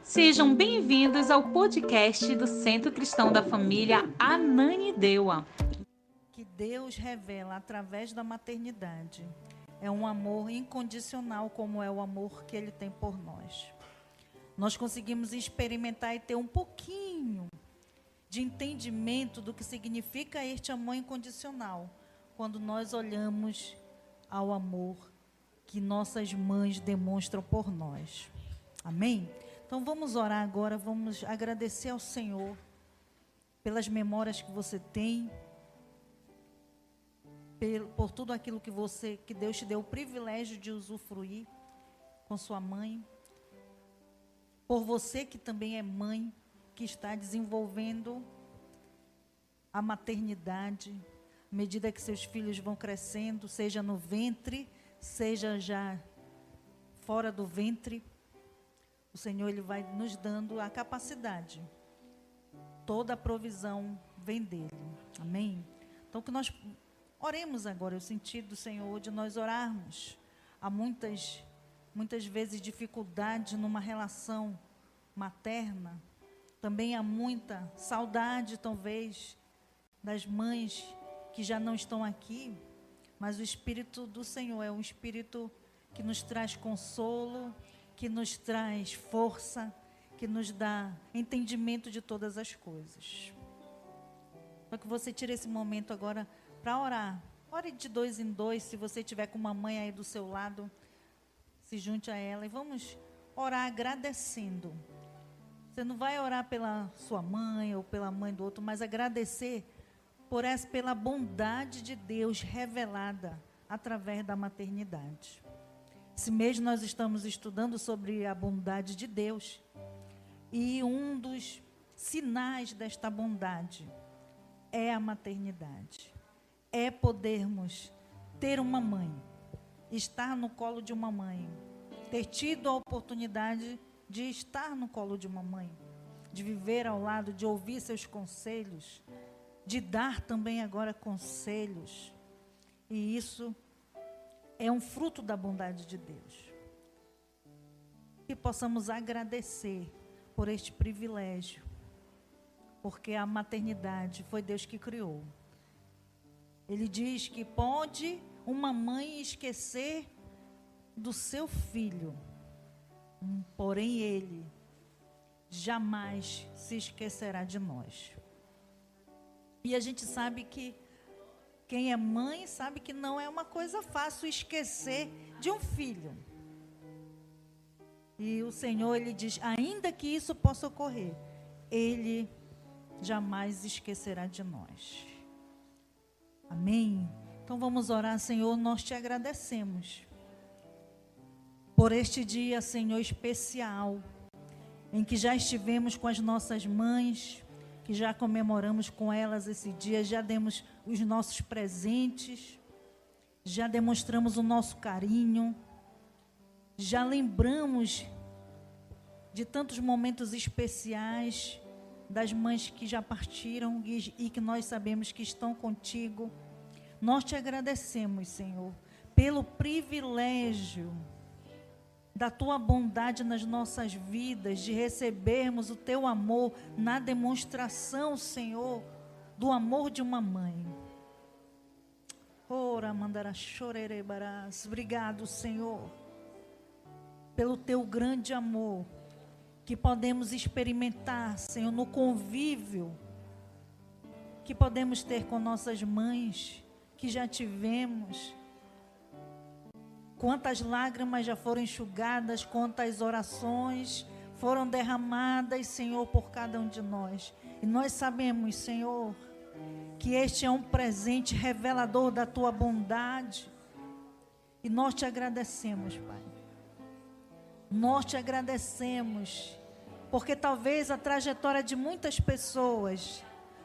Sejam bem-vindos ao podcast do Centro Cristão da Família Ananindeua. Que Deus revela através da maternidade é um amor incondicional, como é o amor que Ele tem por nós. Nós conseguimos experimentar e ter um pouquinho de entendimento do que significa este amor incondicional quando nós olhamos ao amor que nossas mães demonstram por nós. Amém? Então vamos orar agora, vamos agradecer ao Senhor pelas memórias que você tem, por tudo aquilo que Deus te deu o privilégio de usufruir com sua mãe, por você que também é mãe, que está desenvolvendo a maternidade, à medida que seus filhos vão crescendo, seja no ventre, seja já fora do ventre, o Senhor Ele vai nos dando a capacidade. Toda a provisão vem dele. Amém? Então que nós oremos agora, o sentido do Senhor de nós orarmos. Há muitas vezes dificuldade numa relação materna. Também há muita saudade, talvez, das mães que já não estão aqui. Mas o Espírito do Senhor é um Espírito que nos traz consolo, que nos traz força, que nos dá entendimento de todas as coisas. Só que você tire esse momento agora para orar. Ore de 2 em 2, se você tiver com uma mãe aí do seu lado, se junte a ela e vamos orar agradecendo. Você não vai orar pela sua mãe ou pela mãe do outro, mas agradecer pela bondade de Deus revelada através da maternidade. Esse mês nós estamos estudando sobre a bondade de Deus. E um dos sinais desta bondade é a maternidade. É podermos ter uma mãe, estar no colo de uma mãe, ter tido a oportunidade de estar no colo de uma mãe, de viver ao lado, de ouvir seus conselhos, de dar também agora conselhos. E isso é um fruto da bondade de Deus. Que possamos agradecer por este privilégio, porque a maternidade foi Deus que criou. Ele diz que pode uma mãe esquecer do seu filho, porém Ele jamais se esquecerá de nós. E a gente sabe que quem é mãe sabe que não é uma coisa fácil esquecer de um filho. E o Senhor, Ele diz, ainda que isso possa ocorrer, Ele jamais esquecerá de nós. Amém? Então vamos orar, Senhor, nós te agradecemos por este dia, Senhor, especial, em que já estivemos com as nossas mães, que já comemoramos com elas esse dia, já demos os nossos presentes, já demonstramos o nosso carinho, já lembramos de tantos momentos especiais das mães que já partiram e que nós sabemos que estão contigo. Nós te agradecemos, Senhor, pelo privilégio da tua bondade nas nossas vidas, de recebermos o teu amor na demonstração, Senhor, do amor de uma mãe. Ora, mandara chorerebarás. Obrigado, Senhor, pelo teu grande amor que podemos experimentar, Senhor, no convívio que podemos ter com nossas mães, que já tivemos. Quantas lágrimas já foram enxugadas, quantas orações foram derramadas, Senhor, por cada um de nós. E nós sabemos, Senhor, que este é um presente revelador da tua bondade. E nós te agradecemos, Pai. Nós te agradecemos, porque talvez a trajetória de muitas pessoas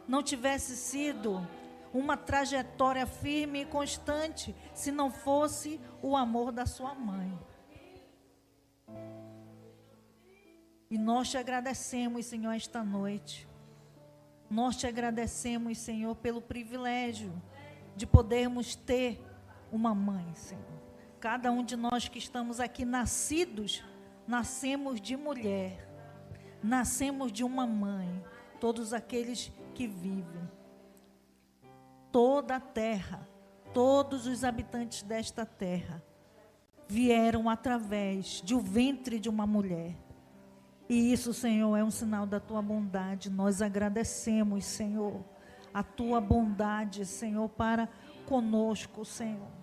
não tivesse sido uma trajetória firme e constante, se não fosse o amor da sua mãe. E nós te agradecemos, Senhor, esta noite. Nós te agradecemos, Senhor, pelo privilégio de podermos ter uma mãe, Senhor. Cada um de nós que estamos aqui nascidos, nascemos de mulher, nascemos de uma mãe. Todos aqueles que vivem, toda a terra, todos os habitantes desta terra, vieram através do ventre de uma mulher. E isso, Senhor, é um sinal da tua bondade. Nós agradecemos, Senhor, a tua bondade, Senhor, para conosco, Senhor.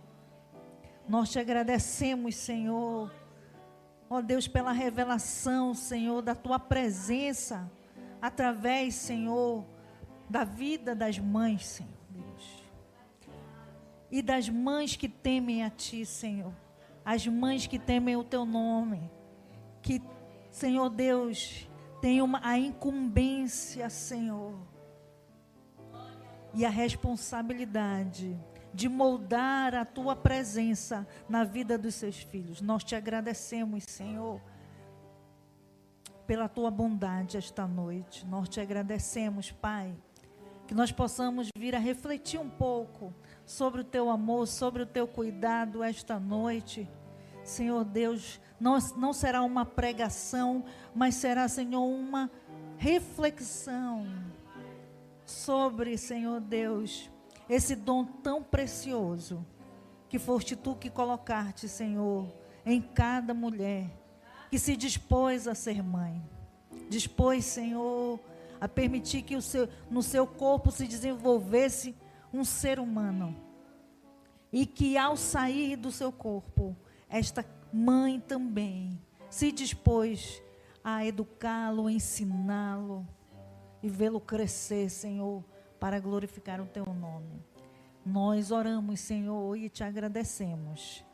Nós te agradecemos, Senhor, ó Deus, pela revelação, Senhor, da tua presença, através, Senhor, da vida das mães, Senhor Deus. E das mães que temem a ti, Senhor. As mães que temem o teu nome. Que, Senhor Deus, tem a incumbência, Senhor, e a responsabilidade de moldar a tua presença na vida dos seus filhos. Nós te agradecemos, Senhor, pela tua bondade esta noite. Nós te agradecemos, Pai, que nós possamos vir a refletir um pouco sobre o teu amor, sobre o teu cuidado esta noite. Senhor Deus, não será uma pregação, mas será, Senhor, uma reflexão sobre, Senhor Deus, esse dom tão precioso que foste tu que colocaste, Senhor, em cada mulher que se dispôs a ser mãe. Dispôs, Senhor, a permitir que no seu corpo se desenvolvesse um ser humano. E que ao sair do seu corpo, esta mãe também se dispôs a educá-lo, ensiná-lo e vê-lo crescer, Senhor, para glorificar o teu nome. Nós oramos, Senhor, e te agradecemos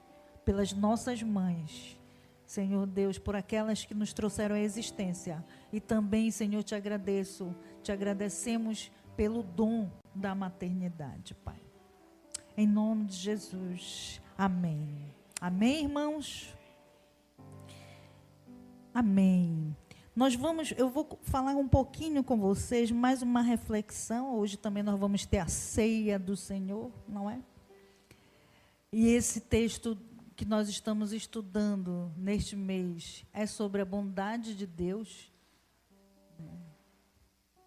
pelas nossas mães, Senhor Deus, por aquelas que nos trouxeram à existência. E também, Senhor, te agradecemos pelo dom da maternidade, Pai. Em nome de Jesus. Amém. Amém, irmãos? Amém. Eu vou falar um pouquinho com vocês, mais uma reflexão. Hoje também nós vamos ter a ceia do Senhor, não é? E esse texto que nós estamos estudando neste mês é sobre a bondade de Deus.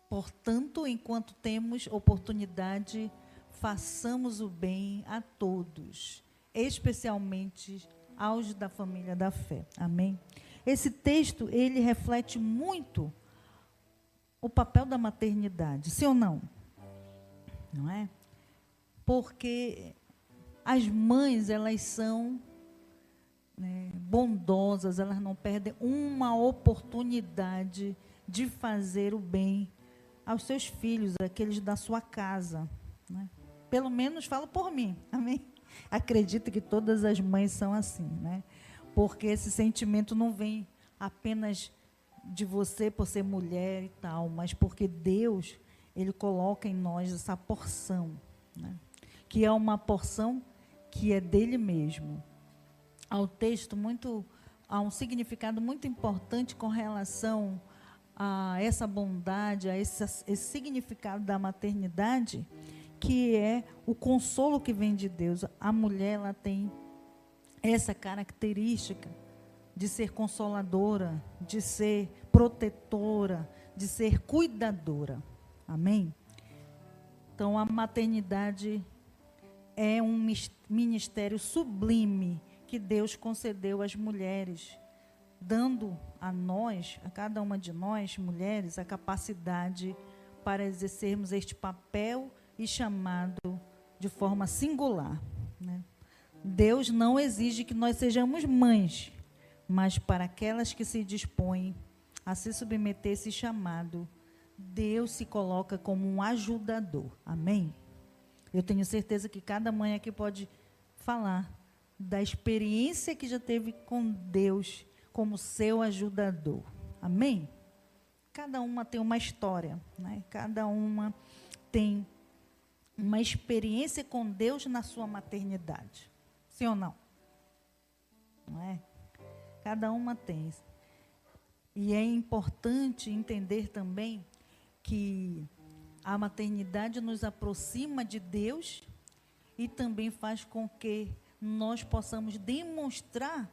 Portanto, enquanto temos oportunidade, façamos o bem a todos, especialmente aos da família da fé. Amém? Esse texto, ele reflete muito o papel da maternidade, sim ou não? Não é? Porque as mães, elas são bondosas, elas não perdem uma oportunidade de fazer o bem aos seus filhos, aqueles da sua casa. Né? Pelo menos falo por mim, amém? Acredito que todas as mães são assim, né? Porque esse sentimento não vem apenas de você por ser mulher e tal, mas porque Deus, Ele coloca em nós essa porção, né? Que é uma porção que é dele mesmo. Há um significado muito importante com relação a essa bondade, a esse significado da maternidade, que é o consolo que vem de Deus. A mulher, ela tem essa característica de ser consoladora, de ser protetora, de ser cuidadora. Amém? Então, a maternidade é um ministério sublime que Deus concedeu às mulheres, dando a nós, a cada uma de nós, mulheres, a capacidade para exercermos este papel e chamado de forma singular, né? Deus não exige que nós sejamos mães, mas para aquelas que se dispõem a se submeter a esse chamado, Deus se coloca como um ajudador. Amém? Eu tenho certeza que cada mãe aqui pode falar da experiência que já teve com Deus como seu ajudador. Amém? Cada uma tem uma história, né? Cada uma tem uma experiência com Deus na sua maternidade. Sim ou não? Não é? Cada uma tem. E é importante entender também que a maternidade nos aproxima de Deus e também faz com que nós possamos demonstrar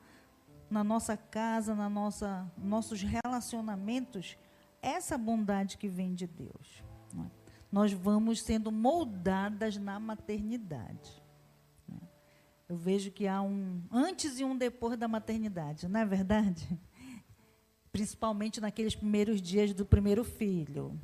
na nossa casa, nossos relacionamentos, essa bondade que vem de Deus. Não é? Nós vamos sendo moldadas na maternidade. Né? Eu vejo que há um antes e um depois da maternidade, não é verdade? Principalmente naqueles primeiros dias do primeiro filho.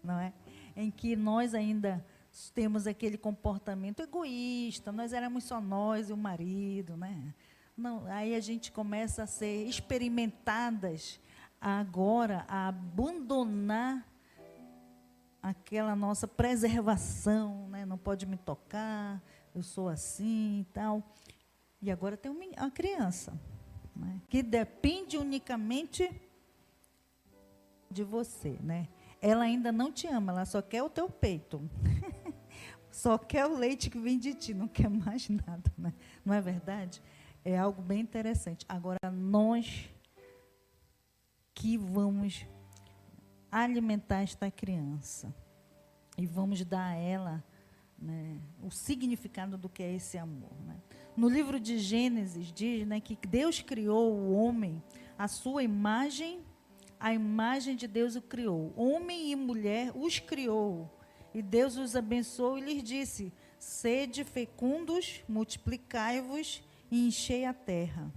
Não é? Em que nós ainda temos aquele comportamento egoísta, nós éramos só nós e o marido, né? Não, aí a gente começa a ser experimentadas agora a abandonar aquela nossa preservação, né? Não pode me tocar, eu sou assim e tal. E agora tem uma criança, né? Que depende unicamente de você, né? Ela ainda não te ama, ela só quer o teu peito. Só quer o leite que vem de ti, não quer mais nada, né? Não é verdade? É algo bem interessante. Agora, nós que vamos alimentar esta criança e vamos dar a ela, né, o significado do que é esse amor. Né? No livro de Gênesis diz, né, que Deus criou o homem, a sua imagem, a imagem de Deus o criou. Homem e mulher os criou. E Deus os abençoou e lhes disse: sede fecundos, multiplicai-vos e enchei a terra.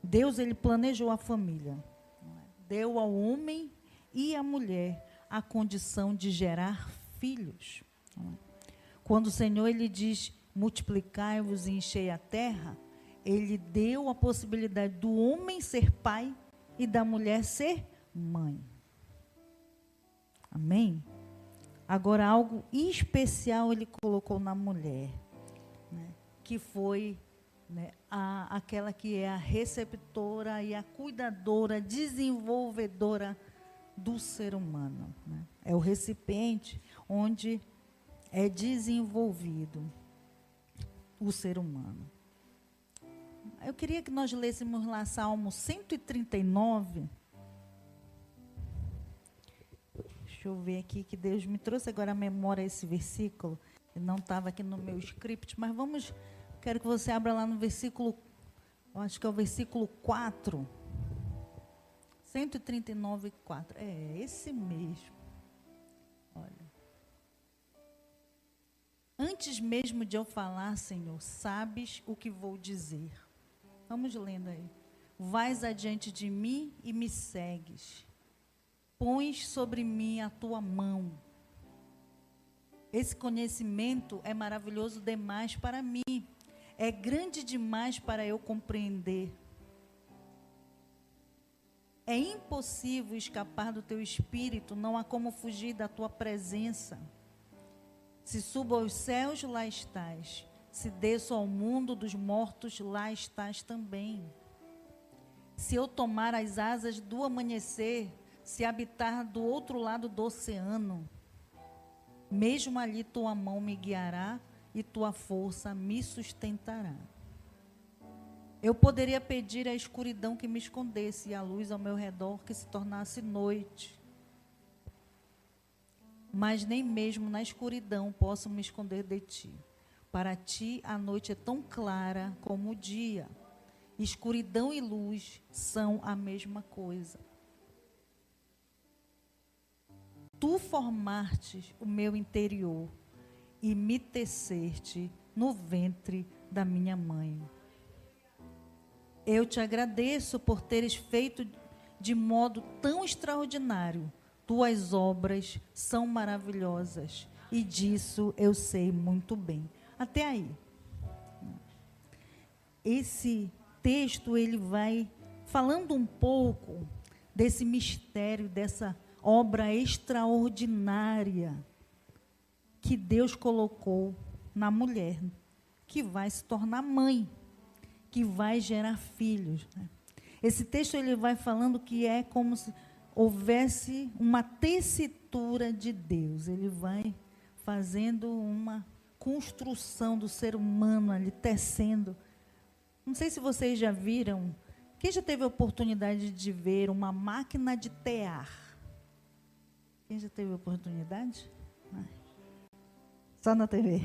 Deus, ele planejou a família. Deu ao homem e à mulher a condição de gerar filhos. Quando o Senhor, ele diz: multiplicai-vos e enchei a terra, ele deu a possibilidade do homem ser pai e da mulher ser mãe. Amém? Agora, algo especial ele colocou na mulher, né, que foi, né, aquela que é a receptora e a cuidadora, desenvolvedora do ser humano. Né? É o recipiente onde é desenvolvido o ser humano. Eu queria que nós lêssemos lá Salmo 139. Deixa eu ver aqui, que Deus me trouxe agora à memória esse versículo. Não estava aqui no meu script, mas quero que você abra lá no versículo, eu acho que é o versículo 4. 139, 4. É, esse mesmo. Olha. Antes mesmo de eu falar, Senhor, sabes o que vou dizer. Vamos lendo aí. Vais adiante de mim e me segues. Pões sobre mim a tua mão. Esse conhecimento é maravilhoso demais para mim. É grande demais para eu compreender. É impossível escapar do teu espírito, não há como fugir da tua presença. Se subo aos céus, lá estás. Se desço ao mundo dos mortos, lá estás também. Se eu tomar as asas do amanhecer, se habitar do outro lado do oceano, mesmo ali tua mão me guiará e tua força me sustentará. Eu poderia pedir a escuridão que me escondesse e a luz ao meu redor que se tornasse noite. Mas nem mesmo na escuridão posso me esconder de ti. Para ti a noite é tão clara como o dia. Escuridão e luz são a mesma coisa. Tu formastes o meu interior e me teceste no ventre da minha mãe. Eu te agradeço por teres feito de modo tão extraordinário. Tuas obras são maravilhosas e disso eu sei muito bem. Até aí. Esse texto, ele vai falando um pouco desse mistério, dessa obra extraordinária que Deus colocou na mulher, que vai se tornar mãe, que vai gerar filhos. Né? Esse texto, ele vai falando que é como se houvesse uma tessitura de Deus. Ele vai fazendo uma construção do ser humano ali, tecendo. Não sei se vocês já viram, quem já teve a oportunidade de ver uma máquina de tear? Quem já teve a oportunidade? Só na TV.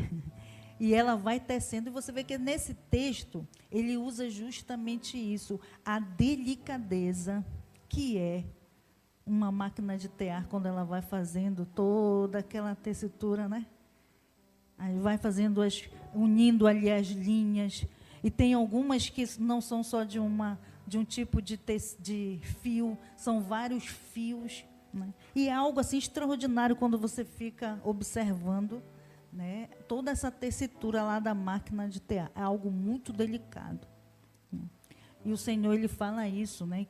E ela vai tecendo, e você vê que nesse texto, ele usa justamente isso, a delicadeza que é uma máquina de tear, quando ela vai fazendo toda aquela tessitura, né? Aí vai fazendo, unindo ali as linhas, e tem algumas que não são só de um tipo de fio, são vários fios, né? E é algo assim extraordinário quando você fica observando, né, toda essa tessitura lá da máquina de tear. É algo muito delicado, né? E o Senhor, ele fala isso, né,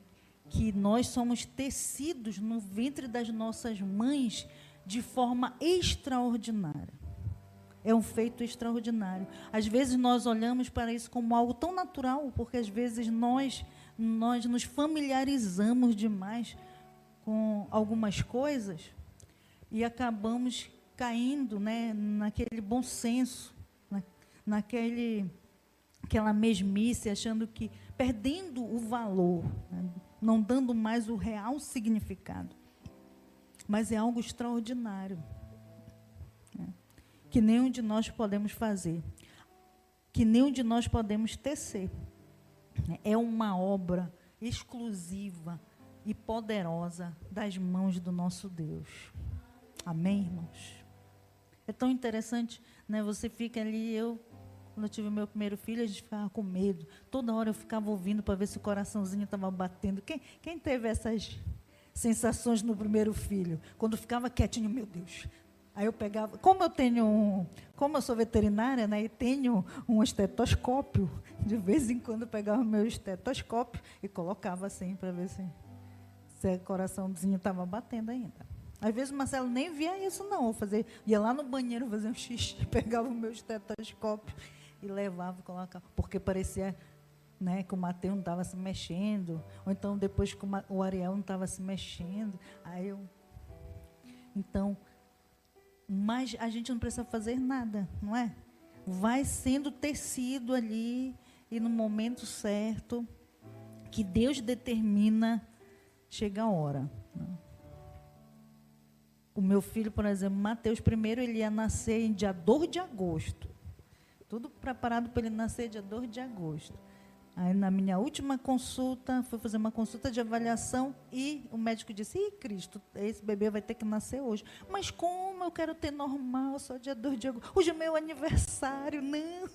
que nós somos tecidos no ventre das nossas mães de forma extraordinária. É um feito extraordinário. Às vezes nós olhamos para isso como algo tão natural, porque às vezes nós nos familiarizamos demais com algumas coisas e acabamos caindo, né, naquele bom senso, aquela mesmice, achando que, perdendo o valor, né, não dando mais o real significado. Mas é algo extraordinário, né, que nenhum de nós podemos fazer, que nenhum de nós podemos tecer. É uma obra exclusiva e poderosa das mãos do nosso Deus. Amém, irmãos? É tão interessante, né? Você fica ali, quando eu tive o meu primeiro filho, a gente ficava com medo. Toda hora eu ficava ouvindo para ver se o coraçãozinho estava batendo. Quem teve essas sensações no primeiro filho? Quando ficava quietinho, meu Deus. Aí eu pegava, como eu sou veterinária, né, e tenho um estetoscópio, de vez em quando eu pegava o meu estetoscópio e colocava assim, para ver se o coraçãozinho estava batendo ainda. Às vezes o Marcelo nem via isso, não. Ia lá no banheiro fazer um xixi, pegava o meu estetoscópio e levava e colocava. Porque parecia, né, que o Mateus não estava se mexendo, ou então depois que o Ariel não estava se mexendo. Então, mas a gente não precisa fazer nada, não é? Vai sendo tecido ali, e no momento certo, que Deus determina, chega a hora. O meu filho, por exemplo, Mateus, primeiro ele ia nascer em dia 2 de agosto. Tudo preparado para ele nascer dia 2 de agosto. Aí, na minha última consulta, fui fazer uma consulta de avaliação e o médico disse, Cristo, esse bebê vai ter que nascer hoje. Mas como eu quero ter normal, só dia 2 de agosto? Hoje é meu aniversário, não.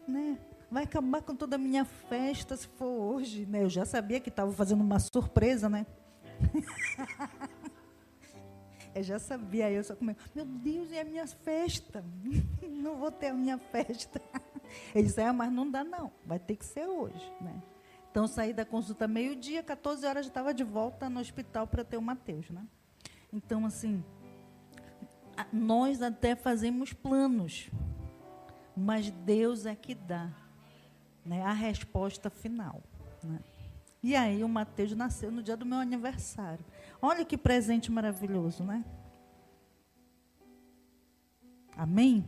Né? Vai acabar com toda a minha festa se for hoje. Né? Eu já sabia que estava fazendo uma surpresa, né? Eu já sabia, aí eu só comia, meu Deus, é a minha festa. Não vou ter a minha festa. Ele disse, mas não dá não, vai ter que ser hoje, né? Então, saí da consulta meio-dia, 14 horas já estava de volta no hospital para ter o Mateus, né? Então, assim, nós até fazemos planos, mas Deus é que dá, né, a resposta final, né? E aí o Mateus nasceu no dia do meu aniversário. Olha que presente maravilhoso, né? Amém?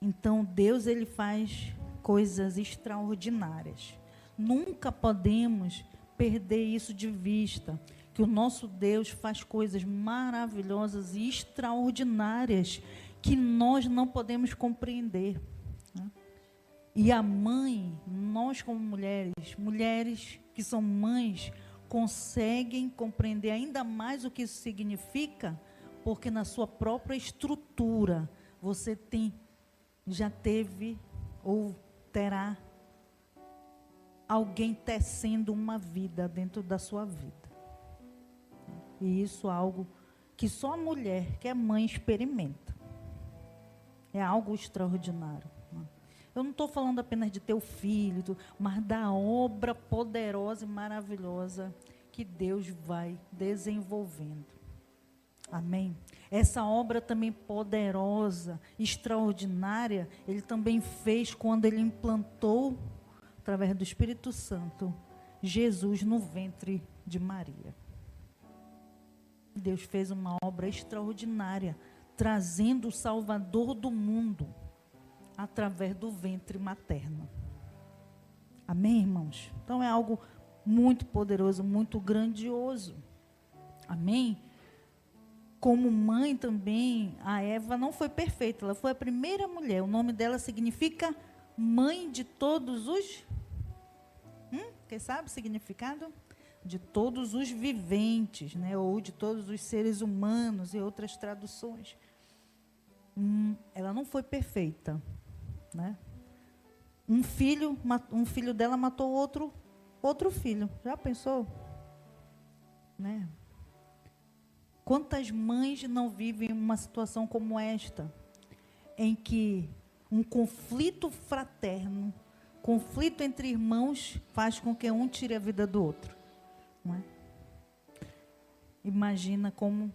Então, Deus, ele faz coisas extraordinárias. Nunca podemos perder isso de vista, que o nosso Deus faz coisas maravilhosas e extraordinárias que nós não podemos compreender, né? E a mãe, nós como mulheres que são mães, conseguem compreender ainda mais o que isso significa, porque na sua própria estrutura você já teve ou terá alguém tecendo uma vida dentro da sua vida. E isso é algo que só a mulher que é mãe experimenta. É algo extraordinário. Eu não estou falando apenas de ter o filho, mas da obra poderosa e maravilhosa que Deus vai desenvolvendo. Amém? Essa obra também poderosa, extraordinária, Ele também fez quando Ele implantou, através do Espírito Santo, Jesus no ventre de Maria. Deus fez uma obra extraordinária, trazendo o Salvador do mundo, através do ventre materno. Amém, irmãos? Então é algo muito poderoso, muito grandioso. Amém? como mãe também, a Eva não foi perfeita, ela foi a primeira mulher. O nome dela significa mãe de todos os... Quem sabe o significado? De todos os viventes, né? Ou de todos os seres humanos, e outras traduções. Ela não foi perfeita, né? Um filho dela matou outro filho. Já pensou? Né? Quantas mães não vivem uma situação como esta, em que um conflito fraterno, conflito entre irmãos, faz com que um tire a vida do outro, não é? Imagina como,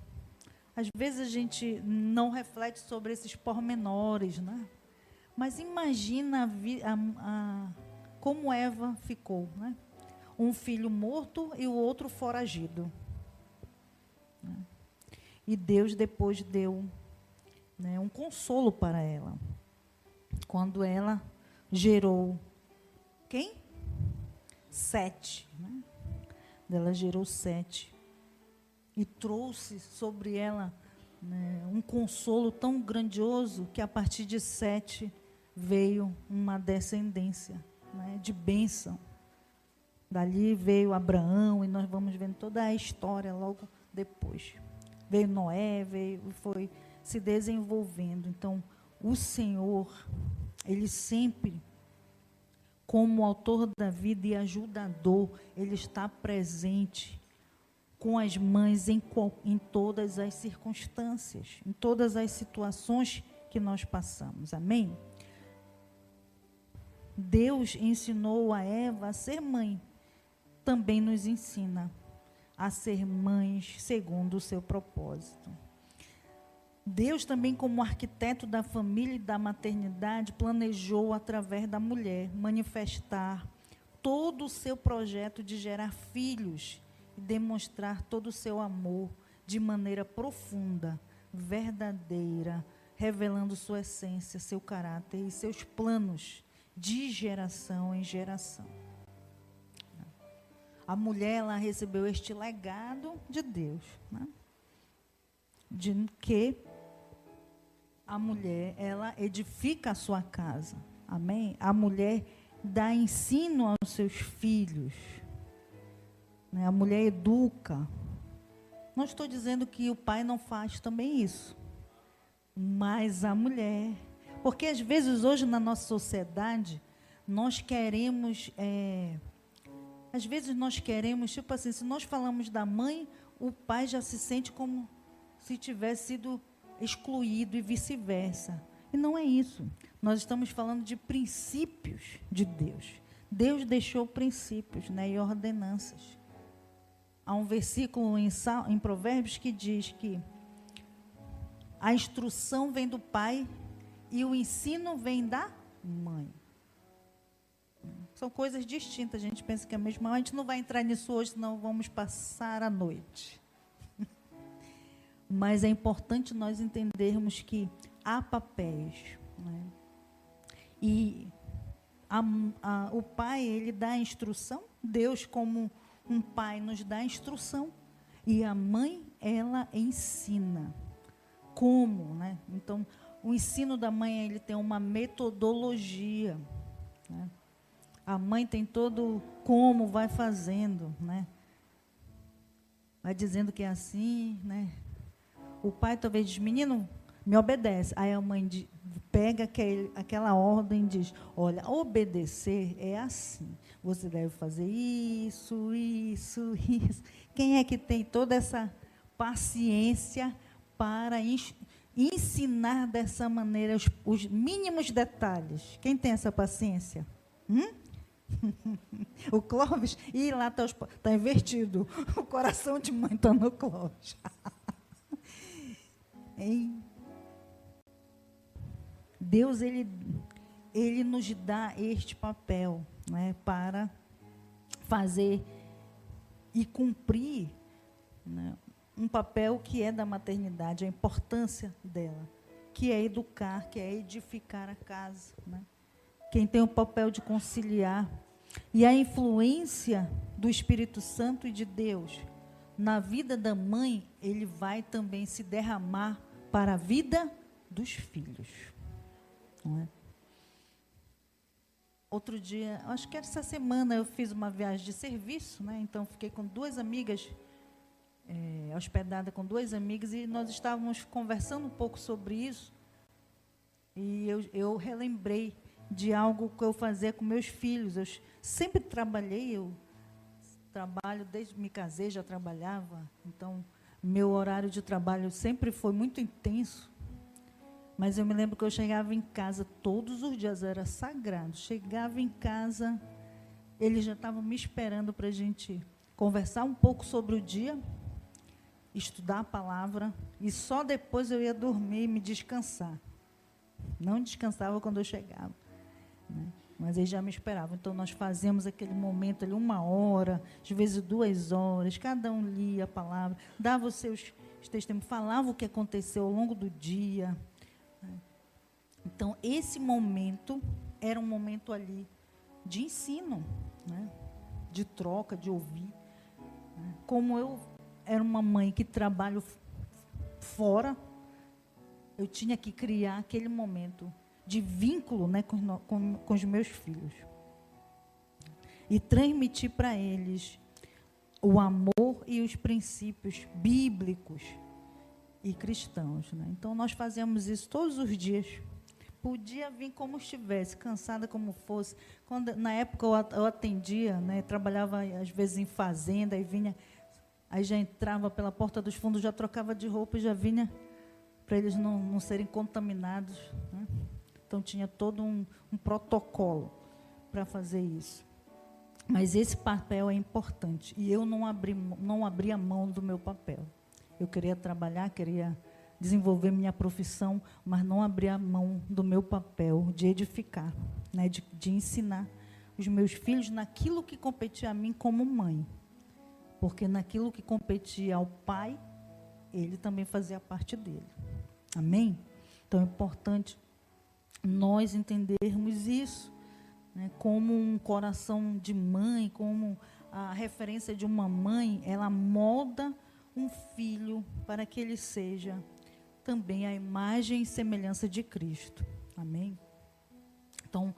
às vezes a gente não reflete sobre esses pormenores, né? Mas imagina como Eva ficou, né? Um filho morto e o outro foragido, né? E Deus depois deu, né, um consolo para ela, quando ela gerou quem? 7, né? Ela gerou 7 e trouxe sobre ela, né, um consolo tão grandioso que a partir de 7 veio uma descendência, né, de bênção. Dali veio Abraão, e nós vamos vendo toda a história logo depois. Veio Noé, foi se desenvolvendo. Então, o Senhor, Ele sempre, como autor da vida e ajudador, Ele está presente com as mães em todas as circunstâncias, em todas as situações que nós passamos. Amém? Deus ensinou a Eva a ser mãe. Também nos ensina a ser mães segundo o seu propósito. Deus também, como arquiteto da família e da maternidade, planejou através da mulher manifestar todo o seu projeto de gerar filhos e demonstrar todo o seu amor de maneira profunda, verdadeira, revelando sua essência, seu caráter e seus planos de geração em geração. A mulher, ela recebeu este legado de Deus, né? De que a mulher, ela edifica a sua casa, amém? A mulher dá ensino aos seus filhos, né? A mulher educa. Não estou dizendo que o pai não faz também isso, mas a mulher, porque às vezes hoje na nossa sociedade, nós queremos... Às vezes nós queremos, tipo assim, se nós falamos da mãe, o pai já se sente como se tivesse sido excluído e vice-versa. E não é isso. Nós estamos falando de princípios de Deus. Deus deixou princípios, né, e ordenanças. Há um versículo em Provérbios que diz que a instrução vem do pai e o ensino vem da mãe. São coisas distintas, a gente pensa que é a mesma. A gente não vai entrar nisso hoje, senão vamos passar a noite. Mas é importante nós entendermos que há papéis, né? E o pai, ele dá a instrução. Deus, como um pai, nos dá a instrução. E a mãe, ela ensina. Como, né? Então, o ensino da mãe, ele tem uma metodologia, né? A mãe tem todo como vai fazendo, né? Vai dizendo que é assim, né? O pai talvez diz, menino, me obedece. Aí a mãe pega aquela ordem e diz, olha, obedecer é assim. Você deve fazer isso, isso, isso. Quem é que tem toda essa paciência para ensinar dessa maneira os mínimos detalhes? Quem tem essa paciência? O Clóvis, e lá está invertido. O coração de mãe está no Clóvis. Deus, ele nos dá este papel, né, para fazer e cumprir, né, um papel que é da maternidade, a importância dela, que é educar, que é edificar a casa, né? Quem tem o papel de conciliar, e a influência do Espírito Santo e de Deus na vida da mãe, ele vai também se derramar para a vida dos filhos. Não é? Outro dia, acho que essa semana, eu fiz uma viagem de serviço, né? Então fiquei com 2 amigas, hospedada com 2 amigas, e nós estávamos conversando um pouco sobre isso, e eu relembrei de algo que eu fazia com meus filhos. Eu sempre trabalhei, eu trabalho desde que me casei, já trabalhava, então meu horário de trabalho sempre foi muito intenso, mas eu me lembro que eu chegava em casa todos os dias, era sagrado, chegava em casa, eles já estavam me esperando para a gente conversar um pouco sobre o dia, estudar a palavra, e só depois eu ia dormir e me descansar. Não descansava quando eu chegava, né? Mas eles já me esperavam. Então, nós fazíamos aquele momento ali, 1 hora, às vezes 2 horas, cada um lia a palavra, dava os seus testemunhos, falava o que aconteceu ao longo do dia, né? Então, esse momento era um momento ali de ensino, né? De troca, de ouvir, né? Como eu era uma mãe que trabalho fora, eu tinha que criar aquele momento de vínculo, né, com os meus filhos. E transmitir para eles o amor e os princípios bíblicos e cristãos, né? Então, nós fazíamos isso todos os dias. Podia vir como estivesse, cansada como fosse. Na época, eu atendia, né, trabalhava, às vezes, em fazenda, e vinha, aí já entrava pela porta dos fundos, já trocava de roupa e já vinha, para eles não serem contaminados, né? Então, tinha todo um protocolo para fazer isso. Mas esse papel é importante. E eu não abri a mão do meu papel. Eu queria trabalhar, queria desenvolver minha profissão, mas não abri a mão do meu papel de edificar, né, de ensinar os meus filhos naquilo que competia a mim como mãe. Porque naquilo que competia ao pai, ele também fazia parte dele. Amém? Então, é importante nós entendermos isso, né, como um coração de mãe, como a referência de uma mãe, ela molda um filho para que ele seja também a imagem e semelhança de Cristo. Amém? Então,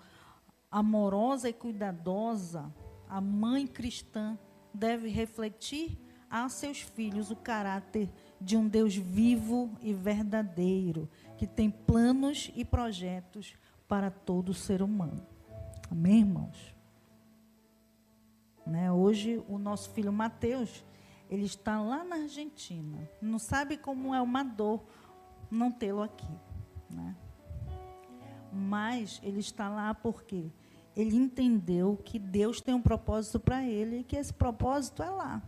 amorosa e cuidadosa, a mãe cristã deve refletir a seus filhos o caráter de um Deus vivo e verdadeiro, que tem planos e projetos para todo ser humano. Amém, irmãos? Né? Hoje, o nosso filho Mateus, ele está lá na Argentina. Não sabe como é uma dor não tê-lo aqui, né? Mas ele está lá porque ele entendeu que Deus tem um propósito para ele e que esse propósito é lá.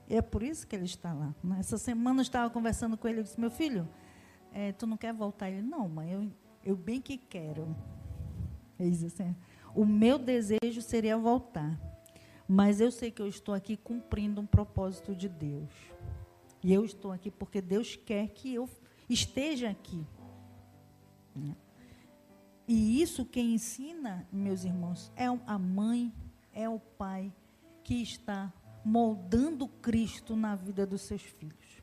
E é por isso que ele está lá, né? Essa semana eu estava conversando com ele, eu disse, meu filho, tu não quer voltar? Ele, não, mãe, eu bem que quero. Ele disse assim, o meu desejo seria voltar, mas eu sei que eu estou aqui cumprindo um propósito de Deus. E eu estou aqui porque Deus quer que eu esteja aqui, né? E isso quem ensina, meus irmãos, é a mãe, é o pai que está moldando Cristo na vida dos seus filhos.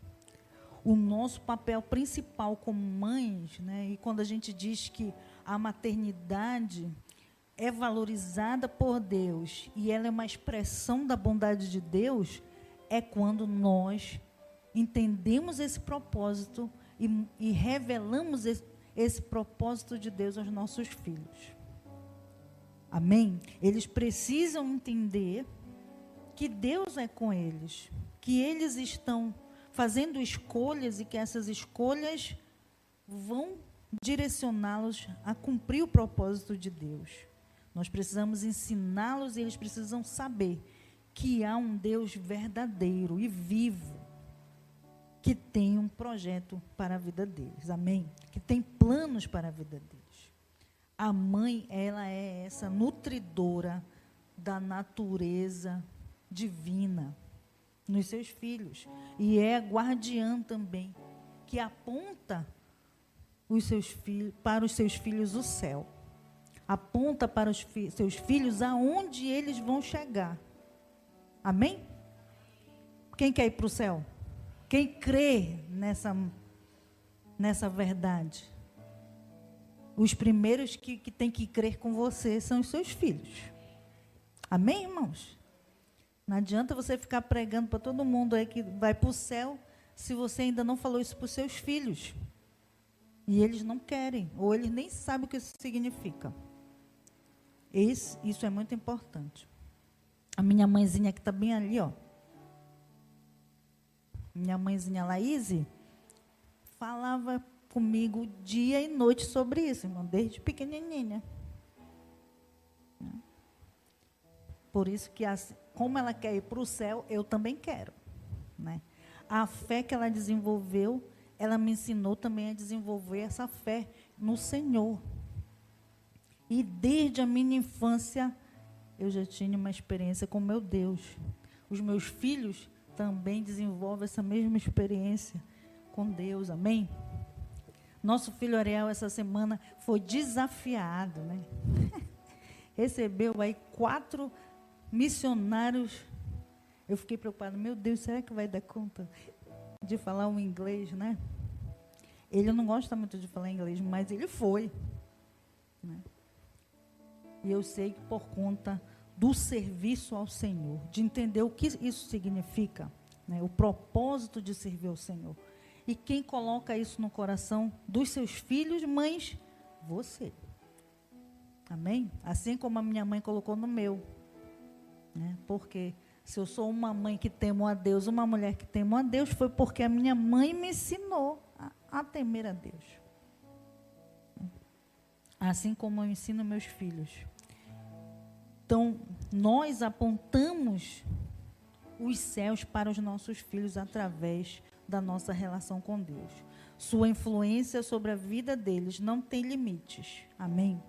O nosso papel principal como mães, né, e quando a gente diz que a maternidade é valorizada por Deus e ela é uma expressão da bondade de Deus, é quando nós entendemos esse propósito e revelamos esse propósito de Deus aos nossos filhos. Amém? Eles precisam entender que Deus é com eles, que eles estão fazendo escolhas e que essas escolhas vão direcioná-los a cumprir o propósito de Deus. Nós precisamos ensiná-los e eles precisam saber que há um Deus verdadeiro e vivo, que tem um projeto para a vida deles, amém? Que tem planos para a vida deles. A mãe, ela é essa nutridora da natureza divina nos seus filhos, e é a guardiã também, que aponta para os seus filhos o céu, aponta para os seus filhos aonde eles vão chegar, amém? Quem quer ir para o céu? Quem crê nessa verdade? Os primeiros que têm que crer com você são os seus filhos. Amém, irmãos? Não adianta você ficar pregando para todo mundo aí que vai para o céu, se você ainda não falou isso para os seus filhos. E eles não querem, ou eles nem sabem o que isso significa. Isso é muito importante. A minha mãezinha que está bem ali, ó. Minha mãezinha Laíse falava comigo dia e noite sobre isso, irmão, desde pequenininha. Por isso que, como ela quer ir para o céu, eu também quero. Né? A fé que ela desenvolveu, ela me ensinou também a desenvolver essa fé no Senhor. E desde a minha infância, eu já tinha uma experiência com meu Deus. Os meus filhos também desenvolvem essa mesma experiência com Deus, amém? Nosso filho Ariel, essa semana, foi desafiado, né? Recebeu aí 4 missionários. Eu fiquei preocupada, meu Deus, será que vai dar conta de falar o inglês, né? Ele não gosta muito de falar inglês, mas ele foi. Né? E eu sei que por conta do serviço ao Senhor, de entender o que isso significa, né? O propósito de servir ao Senhor. E quem coloca isso no coração dos seus filhos, mães? Você. Amém? Assim como a minha mãe colocou no meu. Né? Porque se eu sou uma mãe que temo a Deus, uma mulher que temo a Deus, foi porque a minha mãe me ensinou a temer a Deus. Assim como eu ensino meus filhos. Então, nós apontamos os céus para os nossos filhos através da nossa relação com Deus. Sua influência sobre a vida deles não tem limites. Amém?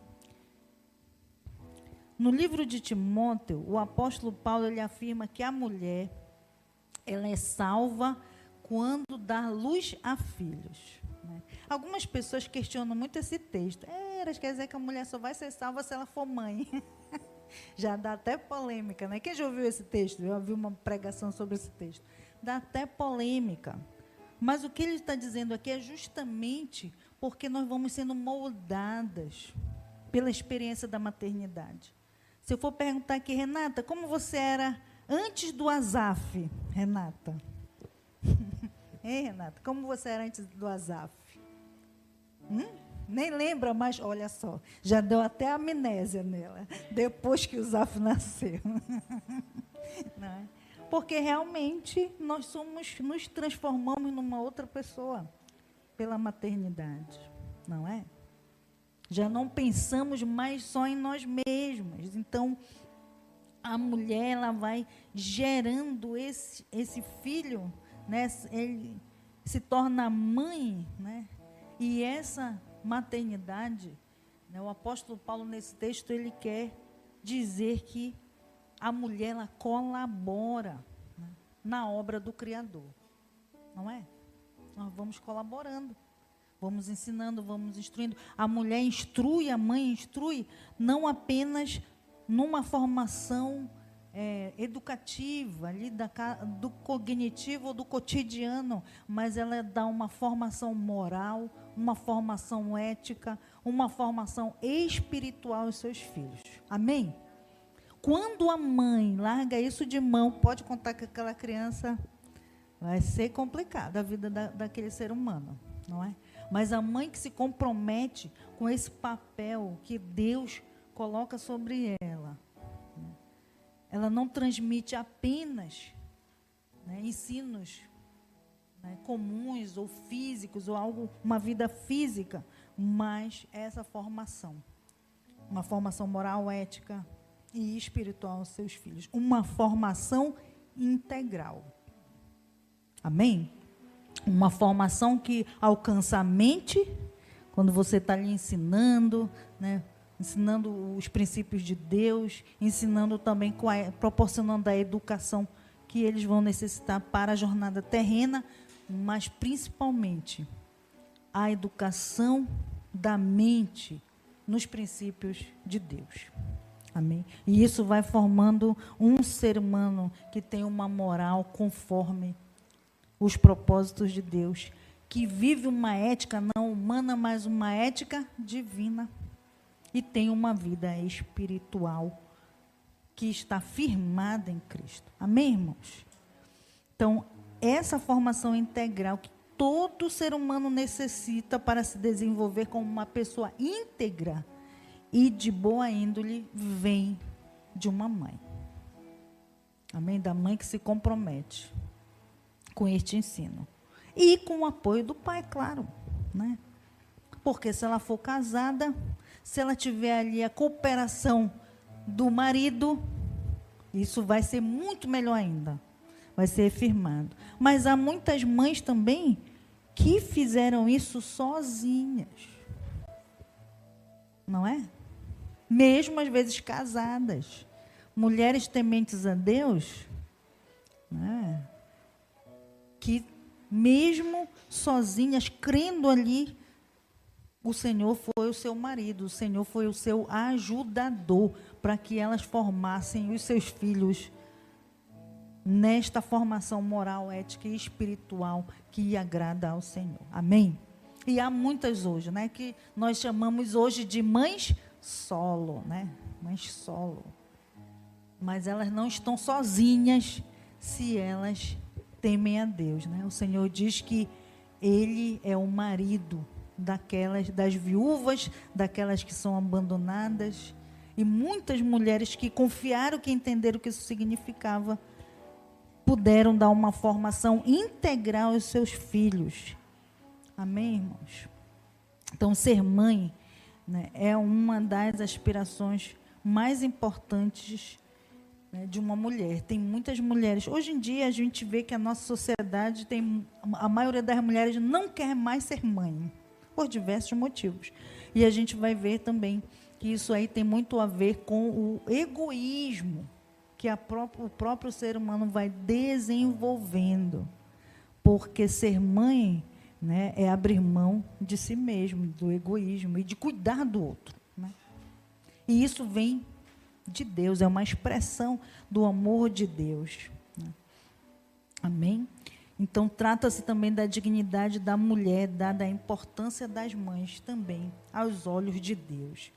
No livro de Timóteo, o apóstolo Paulo ele afirma que a mulher ela é salva quando dá luz a filhos. Né? Algumas pessoas questionam muito esse texto. Quer dizer que a mulher só vai ser salva se ela for mãe. Já dá até polêmica, né? Quem já ouviu esse texto? Eu ouvi uma pregação sobre esse texto. Dá até polêmica. Mas o que ele está dizendo aqui é justamente porque nós vamos sendo moldadas pela experiência da maternidade. Se eu for perguntar aqui, Renata, como você era antes do Asaf? Renata. Hein, Renata? Como você era antes do Asaf? Nem lembra, mas olha só, já deu até amnésia nela, depois que o Asaf nasceu. Não é? Porque realmente nós nos transformamos numa outra pessoa pela maternidade, não é? Já não pensamos mais só em nós mesmos. Então, a mulher ela vai gerando esse filho, né? Ele se torna mãe, né? E essa maternidade, né? O apóstolo Paulo nesse texto ele quer dizer que a mulher ela colabora, né, na obra do Criador, não é? Nós vamos colaborando, vamos ensinando, vamos instruindo. A mulher instrui, a mãe instrui, não apenas numa formação educativa, ali do cognitivo ou do cotidiano, mas ela dá uma formação moral, uma formação ética, uma formação espiritual aos seus filhos. Amém? Quando a mãe larga isso de mão, pode contar que aquela criança vai ser complicada a vida daquele ser humano, não é? Mas a mãe que se compromete com esse papel que Deus coloca sobre ela, né? Ela não transmite apenas, né, ensinos, né, comuns ou físicos, ou uma vida física, mas essa formação, uma formação moral, ética e espiritual aos seus filhos, uma formação integral. Amém? Uma formação que alcança a mente, quando você está ali ensinando, né, ensinando os princípios de Deus, ensinando também, proporcionando a educação que eles vão necessitar para a jornada terrena, mas principalmente a educação da mente nos princípios de Deus. Amém? E isso vai formando um ser humano que tem uma moral conforme os propósitos de Deus, que vive uma ética não humana, mas uma ética divina, e tem uma vida espiritual que está firmada em Cristo. Amém, irmãos? Então, essa formação integral que todo ser humano necessita para se desenvolver como uma pessoa íntegra e de boa índole, vem de uma mãe. Amém? Da mãe que se compromete com este ensino. E com o apoio do pai, claro, né? Porque se ela for casada, se ela tiver ali a cooperação do marido, isso vai ser muito melhor ainda. Vai ser firmado. Mas há muitas mães também que fizeram isso sozinhas. Não é? Mesmo às vezes casadas. Mulheres tementes a Deus, né? Que mesmo sozinhas, crendo ali, o Senhor foi o seu marido, o Senhor foi o seu ajudador para que elas formassem os seus filhos nesta formação moral, ética e espiritual que agrada ao Senhor. Amém? E há muitas hoje, né, que nós chamamos hoje de mães solo, né? Mães solo. Mas elas não estão sozinhas se elas temem a Deus, né? O Senhor diz que Ele é o marido das viúvas, daquelas que são abandonadas, e muitas mulheres que confiaram, que entenderam o que isso significava, puderam dar uma formação integral aos seus filhos. Amém, irmãos? Então, ser mãe, né, é uma das aspirações mais importantes, né, de uma mulher. Tem muitas mulheres. Hoje em dia, a gente vê que a nossa sociedade a maioria das mulheres não quer mais ser mãe, por diversos motivos. E a gente vai ver também que isso aí tem muito a ver com o egoísmo que o próprio ser humano vai desenvolvendo. Porque ser mãe, né, é abrir mão de si mesmo, do egoísmo e de cuidar do outro, né? E isso vem de Deus, é uma expressão do amor de Deus, né? Amém? Então, trata-se também da dignidade da mulher, dada a importância das mães também, aos olhos de Deus.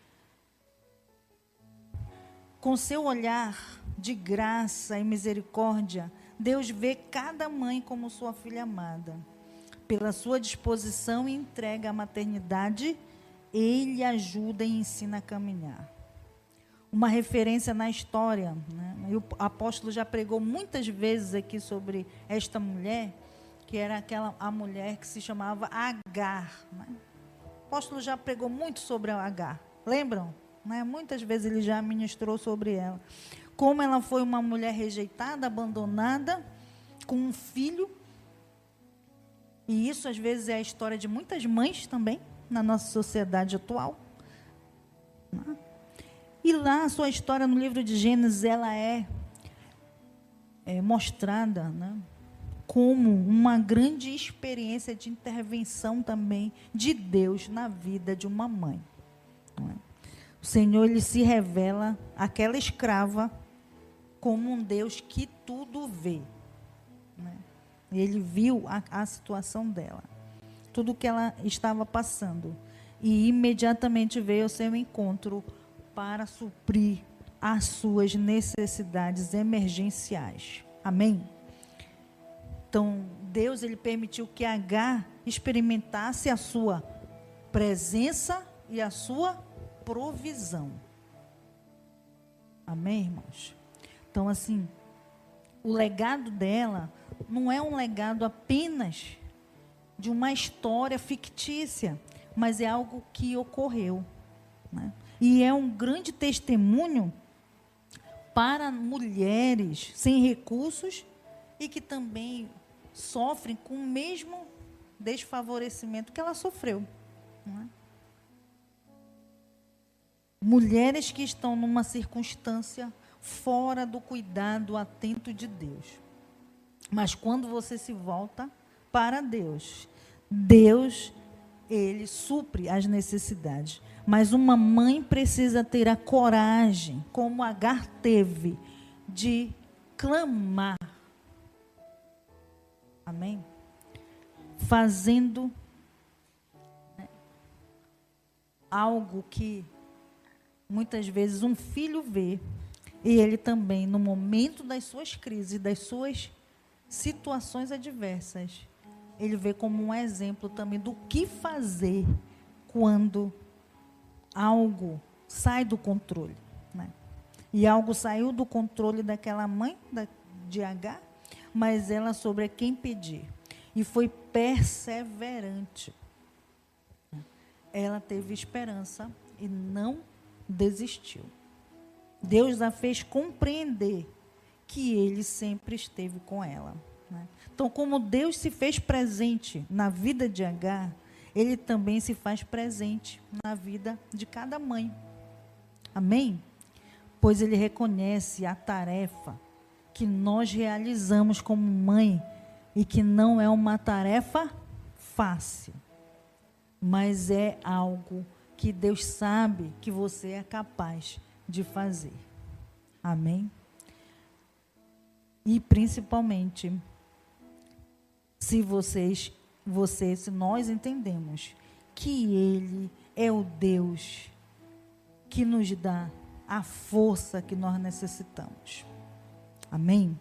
Com seu olhar de graça e misericórdia, Deus vê cada mãe como sua filha amada. Pela sua disposição e entrega à maternidade, Ele ajuda e ensina a caminhar. Uma referência na história, né? E o apóstolo já pregou muitas vezes aqui sobre esta mulher, que era a mulher que se chamava Agar, né? O apóstolo já pregou muito sobre a Agar, lembram? Né? Muitas vezes ele já ministrou sobre ela. Como ela foi uma mulher rejeitada, abandonada, com um filho. E isso, às vezes, é a história de muitas mães também, na nossa sociedade atual. E lá, a sua história no livro de Gênesis, ela é mostrada, né, como uma grande experiência de intervenção também de Deus na vida de uma mãe. Não é? O Senhor, Ele se revela àquela escrava como um Deus que tudo vê, né? Ele viu a situação dela, tudo que ela estava passando, e imediatamente veio ao seu encontro para suprir as suas necessidades emergenciais. Amém? Então, Deus, Ele permitiu que Agar experimentasse a sua presença e a sua provisão. Amém, irmãos? Então, assim, o legado dela não é um legado apenas de uma história fictícia, mas é algo que ocorreu, né? E é um grande testemunho para mulheres sem recursos e que também sofrem com o mesmo desfavorecimento que ela sofreu, não é? Mulheres que estão numa circunstância fora do cuidado atento de Deus. Mas quando você se volta para Deus, Deus Ele supre as necessidades. Mas uma mãe precisa ter a coragem, como Agar teve, de clamar. Amém? Fazendo, né, algo que muitas vezes um filho vê, e ele também, no momento das suas crises, das suas situações adversas, ele vê como um exemplo também do que fazer quando algo sai do controle, né? E algo saiu do controle daquela mãe, de Agar, mas ela soube a quem pedir. E foi perseverante. Ela teve esperança e não desistiu. Deus a fez compreender que ele sempre esteve com ela, né? Então, como Deus se fez presente na vida de Agar, ele também se faz presente na vida de cada mãe. Amém? Pois ele reconhece a tarefa que nós realizamos como mãe e que não é uma tarefa fácil, mas é algo que Deus sabe que você é capaz de fazer. Amém? E principalmente, se nós entendemos que Ele é o Deus que nos dá a força que nós necessitamos. Amém?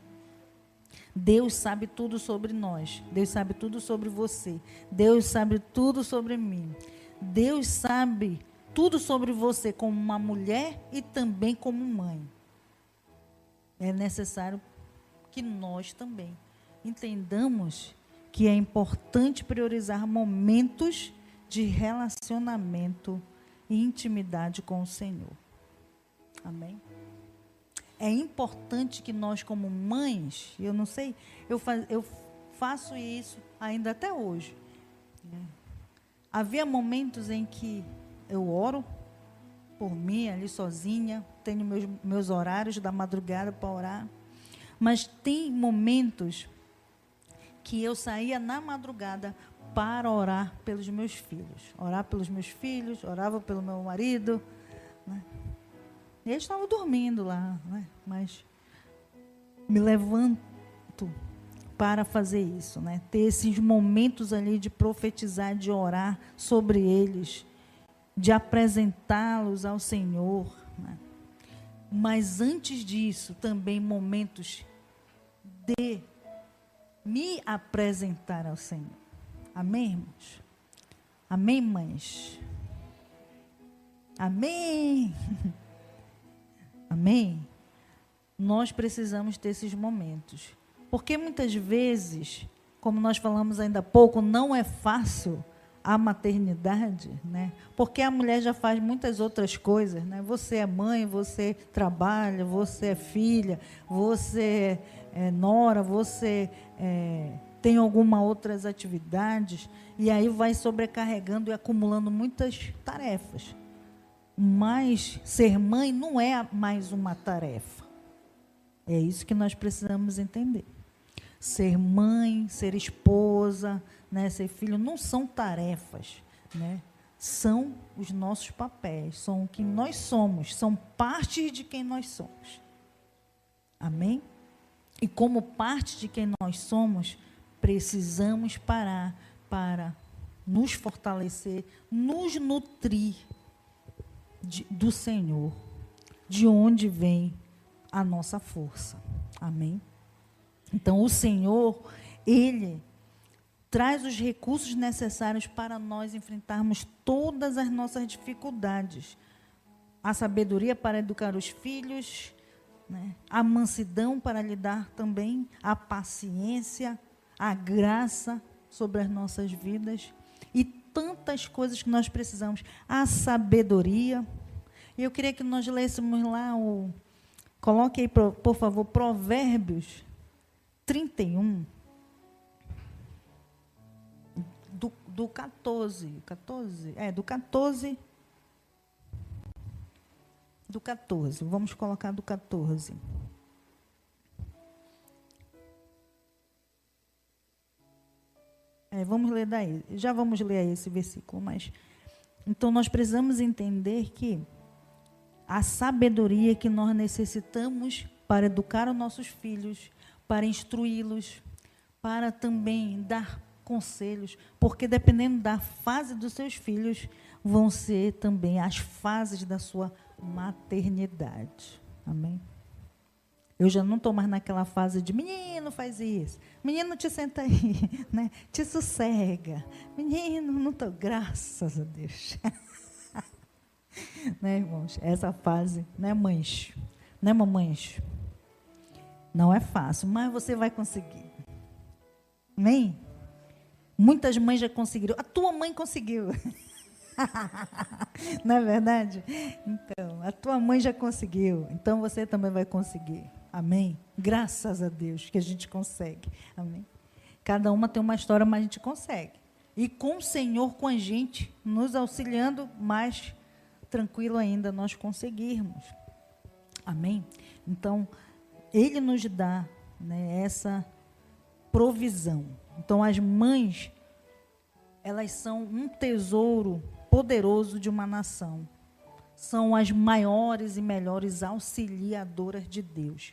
Deus sabe tudo sobre nós. Deus sabe tudo sobre você. Deus sabe tudo sobre mim. Deus sabe tudo sobre você como uma mulher e também como mãe. É necessário que nós também entendamos que é importante priorizar momentos de relacionamento e intimidade com o Senhor. Amém? É importante que nós, como mães, eu não sei, eu faço isso ainda até hoje, né? Havia momentos em que eu oro por mim, ali sozinha, tenho meus horários da madrugada para orar, mas tem momentos que eu saía na madrugada para orar pelos meus filhos. Orar pelos meus filhos, orava pelo meu marido, né? Eles estavam dormindo lá, né? Mas me levanto para fazer isso, né? Ter esses momentos ali de profetizar, de orar sobre eles, de apresentá-los ao Senhor, né? Mas antes disso, também momentos de me apresentar ao Senhor. Amém, irmãos? Amém, mães? Amém? Amém? Nós precisamos ter esses momentos. Porque muitas vezes, como nós falamos ainda há pouco, não é fácil a maternidade, né? Porque a mulher já faz muitas outras coisas, né? Você é mãe, você trabalha, você é filha, você é nora, você tem algumas outras atividades, e aí vai sobrecarregando e acumulando muitas tarefas. Mas ser mãe não é mais uma tarefa. É isso que nós precisamos entender. Ser mãe, ser esposa, né, ser filho, não são tarefas, né? São os nossos papéis, são o que nós somos, são partes de quem nós somos. Amém? E como parte de quem nós somos, precisamos parar para nos fortalecer, nos nutrir do Senhor, de onde vem a nossa força. Amém? Então, o Senhor, Ele traz os recursos necessários para nós enfrentarmos todas as nossas dificuldades. A sabedoria para educar os filhos, né? A mansidão para lidar também, a paciência, a graça sobre as nossas vidas e tantas coisas que nós precisamos. A sabedoria. E eu queria que nós lêssemos lá coloque aí, por favor, Provérbios 31, do 14, do 14, vamos colocar do 14. Vamos ler daí. Já vamos ler aí esse versículo, mas... Então, nós precisamos entender que a sabedoria que nós necessitamos para educar os nossos filhos, para instruí-los, para também dar conselhos, porque dependendo da fase dos seus filhos, vão ser também as fases da sua maternidade. Amém? Eu já não estou mais naquela fase de menino, faz isso, menino, te senta aí, né? Te sossega, menino, não estou, graças a Deus. Né, irmãos? Essa fase, né, mães? Né, mamães? Não é fácil, mas você vai conseguir. Amém? Muitas mães já conseguiram. A tua mãe conseguiu. Não é verdade? Então, a tua mãe já conseguiu. Então, você também vai conseguir. Amém? Graças a Deus que a gente consegue. Amém? Cada uma tem uma história, mas a gente consegue. E com o Senhor, com a gente, nos auxiliando, mais tranquilo ainda nós conseguirmos. Amém? Então, Ele nos dá, né, essa provisão. Então, as mães, elas são um tesouro poderoso de uma nação. São as maiores e melhores auxiliadoras de Deus.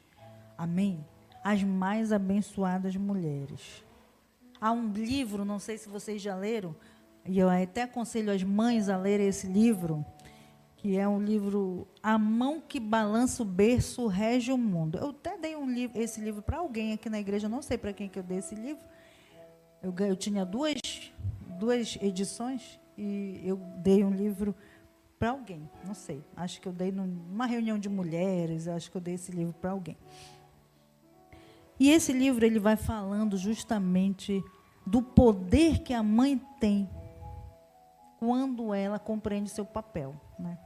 Amém? As mais abençoadas mulheres. Há um livro, não sei se vocês já leram, e eu até aconselho as mães a lerem esse livro, que é um livro, A Mão que Balança o Berço Rege o Mundo. Eu até dei esse livro para alguém aqui na igreja, não sei para quem que eu dei esse livro. Eu tinha duas edições e eu dei um livro para alguém, não sei. Acho que eu dei numa reunião de mulheres, acho que eu dei esse livro para alguém. E esse livro, ele vai falando justamente do poder que a mãe tem quando ela compreende seu papel, né?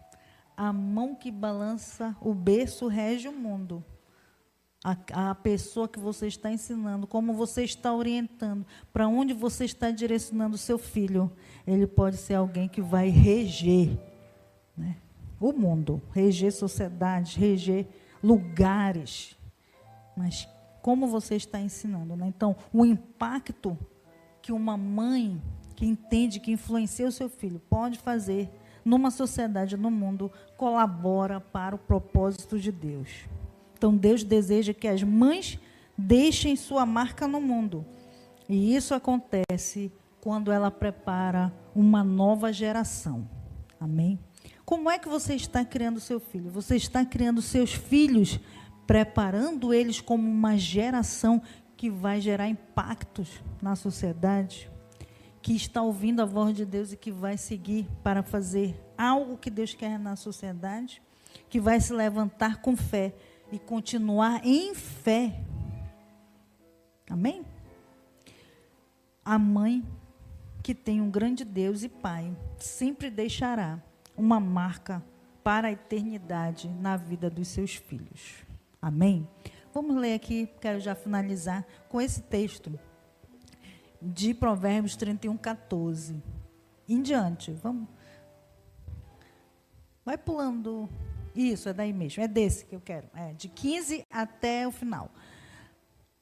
A mão que balança o berço rege o mundo. A pessoa que você está ensinando, como você está orientando, para onde você está direcionando o seu filho, ele pode ser alguém que vai reger, né, o mundo, reger sociedades, reger lugares. Mas como você está ensinando, né? Então, o impacto que uma mãe que entende, que influencia o seu filho, pode fazer numa sociedade, no mundo, colabora para o propósito de Deus. Então, Deus deseja que as mães deixem sua marca no mundo. E isso acontece quando ela prepara uma nova geração. Amém? Como é que você está criando seu filho? Você está criando seus filhos, preparando eles como uma geração que vai gerar impactos na sociedade, que está ouvindo a voz de Deus e que vai seguir para fazer algo que Deus quer na sociedade, que vai se levantar com fé e continuar em fé. Amém? A mãe que tem um grande Deus e Pai sempre deixará uma marca para a eternidade na vida dos seus filhos. Amém? Vamos ler aqui, quero já finalizar com esse texto de Provérbios 31, 14. Em diante, vamos. Vai pulando. Isso, é daí mesmo, é desse que eu quero. É, de 15 até o final.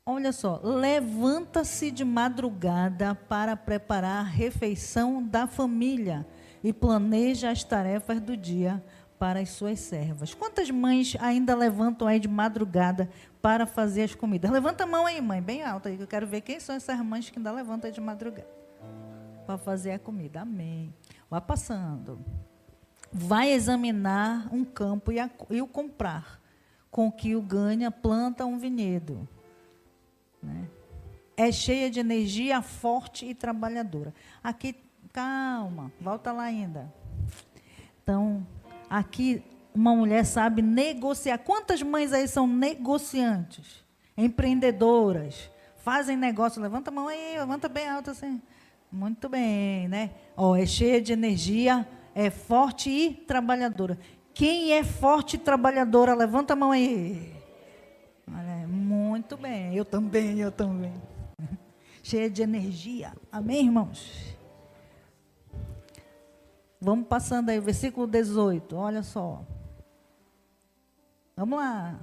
Olha só, levanta-se de madrugada para preparar a refeição da família e planeja as tarefas do dia para as suas servas. Quantas mães ainda levantam aí de madrugada para fazer as comidas? Levanta a mão aí, mãe, bem alta, que eu quero ver quem são essas mães que ainda levantam aí de madrugada para fazer a comida. Amém. Vai passando. Vai examinar um campo e o comprar, com que o ganha, planta um vinhedo. Né? É cheia de energia, forte e trabalhadora. Aqui, calma, volta lá ainda. Então, aqui uma mulher sabe negociar. Quantas mães aí são negociantes, empreendedoras, fazem negócio? Levanta a mão aí, levanta bem alto assim. Muito bem, né? É cheia de energia, é forte e trabalhadora. Quem é forte e trabalhadora, levanta a mão aí. Muito bem, eu também. Cheia de energia. Amém, irmãos? Vamos passando aí, o versículo 18, olha só. Vamos lá.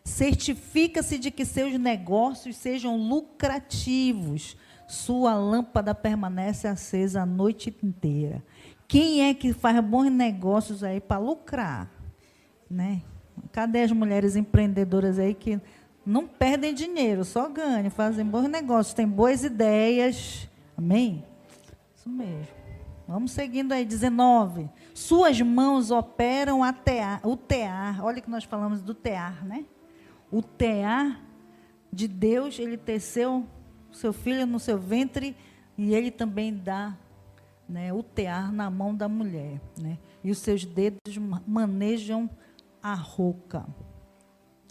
Certifica-se de que seus negócios sejam lucrativos, sua lâmpada permanece acesa a noite inteira. Quem é que faz bons negócios aí para lucrar? Né? Cadê as mulheres empreendedoras aí que não perdem dinheiro, só ganham, fazem bons negócios, têm boas ideias? Amém? Isso mesmo. Vamos seguindo aí, 19. Suas mãos operam o tear. Olha que nós falamos do tear, né? O tear de Deus, ele teceu seu filho no seu ventre e ele também dá, né, o tear na mão da mulher, né? E os seus dedos manejam a roca.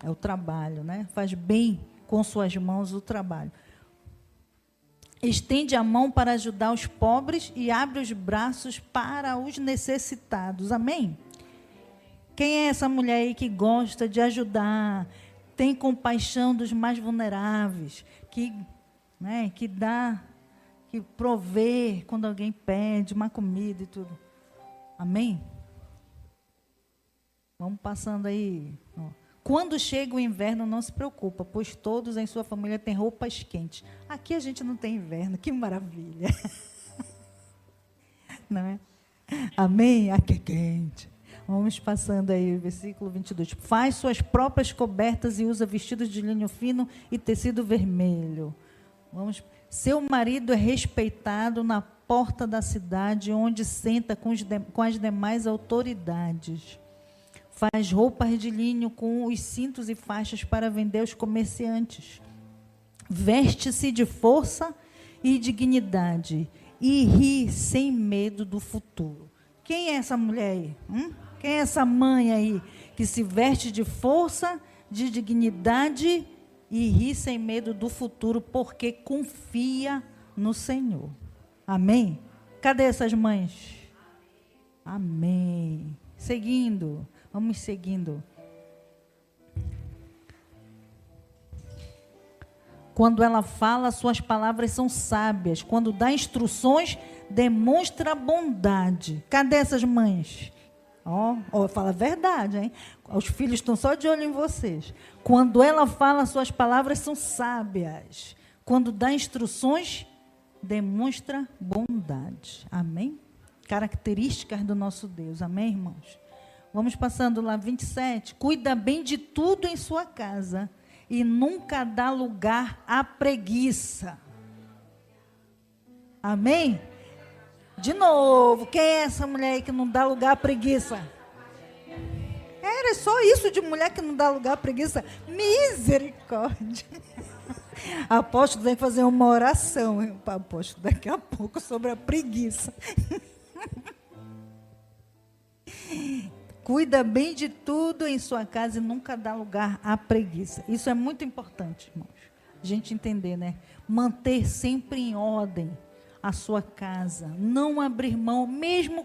É o trabalho, né? Faz bem com suas mãos o trabalho. Estende a mão para ajudar os pobres e abre os braços para os necessitados. Amém? Quem é essa mulher aí que gosta de ajudar, tem compaixão dos mais vulneráveis, que dá, que provê quando alguém pede uma comida e tudo? Amém? Vamos passando aí. Quando chega o inverno, não se preocupa, pois todos em sua família têm roupas quentes. Aqui a gente não tem inverno, que maravilha. Não é? Amém? Aqui é quente. Vamos passando aí, versículo 22. Faz suas próprias cobertas e usa vestidos de linho fino e tecido vermelho. Seu marido é respeitado na porta da cidade, onde senta com as demais autoridades. Faz roupas de linho com os cintos e faixas para vender aos comerciantes. Veste-se de força e dignidade e ri sem medo do futuro. Quem é essa mulher aí? Quem é essa mãe aí que se veste de força, de dignidade e ri sem medo do futuro porque confia no Senhor? Amém? Cadê essas mães? Amém. Seguindo. Vamos seguindo. Quando ela fala, suas palavras são sábias. Quando dá instruções, demonstra bondade. Cadê essas mães? Fala a verdade, hein? Os filhos estão só de olho em vocês. Quando ela fala, suas palavras são sábias. Quando dá instruções, demonstra bondade. Amém? Características do nosso Deus. Amém, irmãos? Vamos passando lá, 27. Cuida bem de tudo em sua casa e nunca dá lugar à preguiça. Amém? De novo, quem é essa mulher aí que não dá lugar à preguiça? Era só isso de mulher que não dá lugar à preguiça? Misericórdia. Apóstolo, tem que fazer uma oração, hein, apóstolo, daqui a pouco sobre a preguiça. Cuida bem de tudo em sua casa e nunca dá lugar à preguiça. Isso é muito importante, irmãos. A gente entender, né? Manter sempre em ordem a sua casa. Não abrir mão, mesmo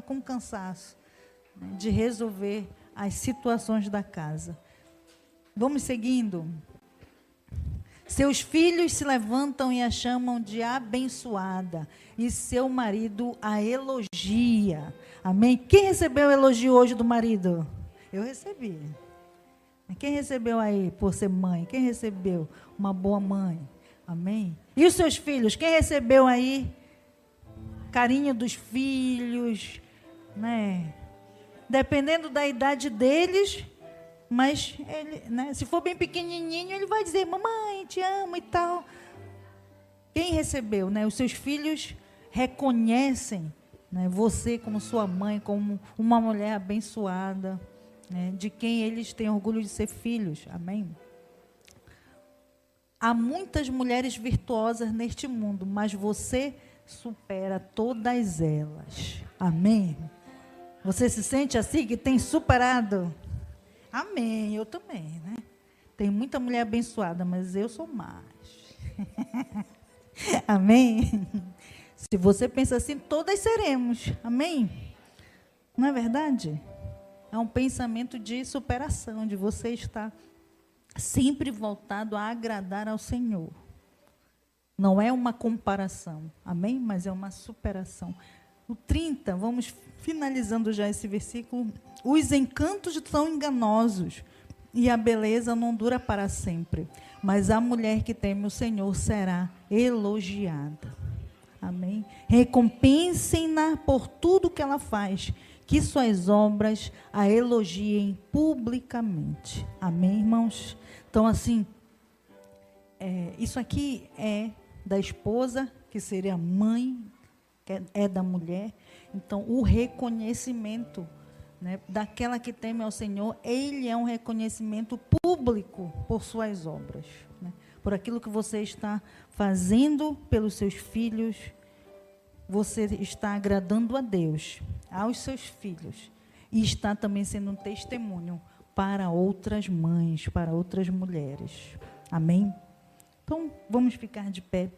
com cansaço, né, de resolver as situações da casa. Vamos seguindo. Seus filhos se levantam e a chamam de abençoada, e seu marido a elogia. Amém? Quem recebeu o elogio hoje do marido? Eu recebi. Quem recebeu aí por ser mãe? Quem recebeu uma boa mãe? Amém? E os seus filhos? Quem recebeu aí carinho dos filhos? Né? Dependendo da idade deles, mas ele, né, se for bem pequenininho, ele vai dizer, mamãe, te amo e tal. Quem recebeu? Né? Os seus filhos reconhecem, né, você como sua mãe, como uma mulher abençoada, né, de quem eles têm orgulho de ser filhos. Amém? Há muitas mulheres virtuosas neste mundo, mas você supera todas elas. Amém? Você se sente assim, que tem superado? Amém, eu também, né? Tem muita mulher abençoada, mas eu sou mais. Amém? Se você pensa assim, todas seremos. Amém? Não é verdade? É um pensamento de superação, de você estar sempre voltado a agradar ao Senhor. Não é uma comparação, amém? Mas é uma superação. O 30, vamos finalizando já esse versículo. Os encantos são enganosos, e a beleza não dura para sempre, mas a mulher que teme o Senhor será elogiada. Amém? Recompensem-na por tudo que ela faz, que suas obras a elogiem publicamente. Amém, irmãos? Então, assim, isso aqui é da esposa, que seria mãe, que é da mulher. Então, o reconhecimento, né, daquela que teme ao Senhor, ele é um reconhecimento público por suas obras, né? Por aquilo que você está fazendo pelos seus filhos, você está agradando a Deus, aos seus filhos, e está também sendo um testemunho para outras mães, para outras mulheres. Amém? Então, vamos ficar de pé.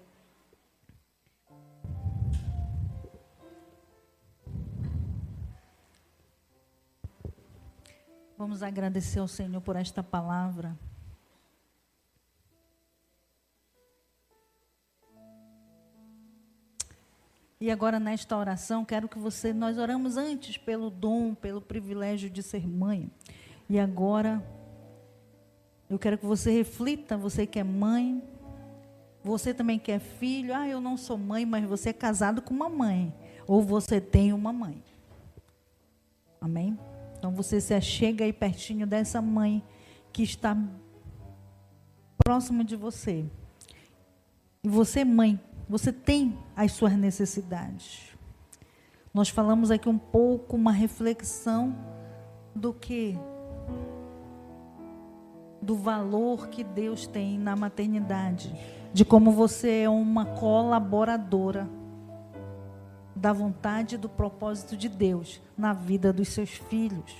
Vamos agradecer ao Senhor por esta palavra. E agora, nesta oração, quero que nós oramos antes pelo dom, pelo privilégio de ser mãe. E agora, eu quero que você reflita, você que é mãe, você também que é filho. Eu não sou mãe, mas você é casado com uma mãe. Ou você tem uma mãe. Amém? Então, você se achega aí pertinho dessa mãe que está próxima de você. E você, mãe, você tem as suas necessidades. Nós falamos aqui um pouco, uma reflexão do valor que Deus tem na maternidade, de como você é uma colaboradora da vontade e do propósito de Deus na vida dos seus filhos.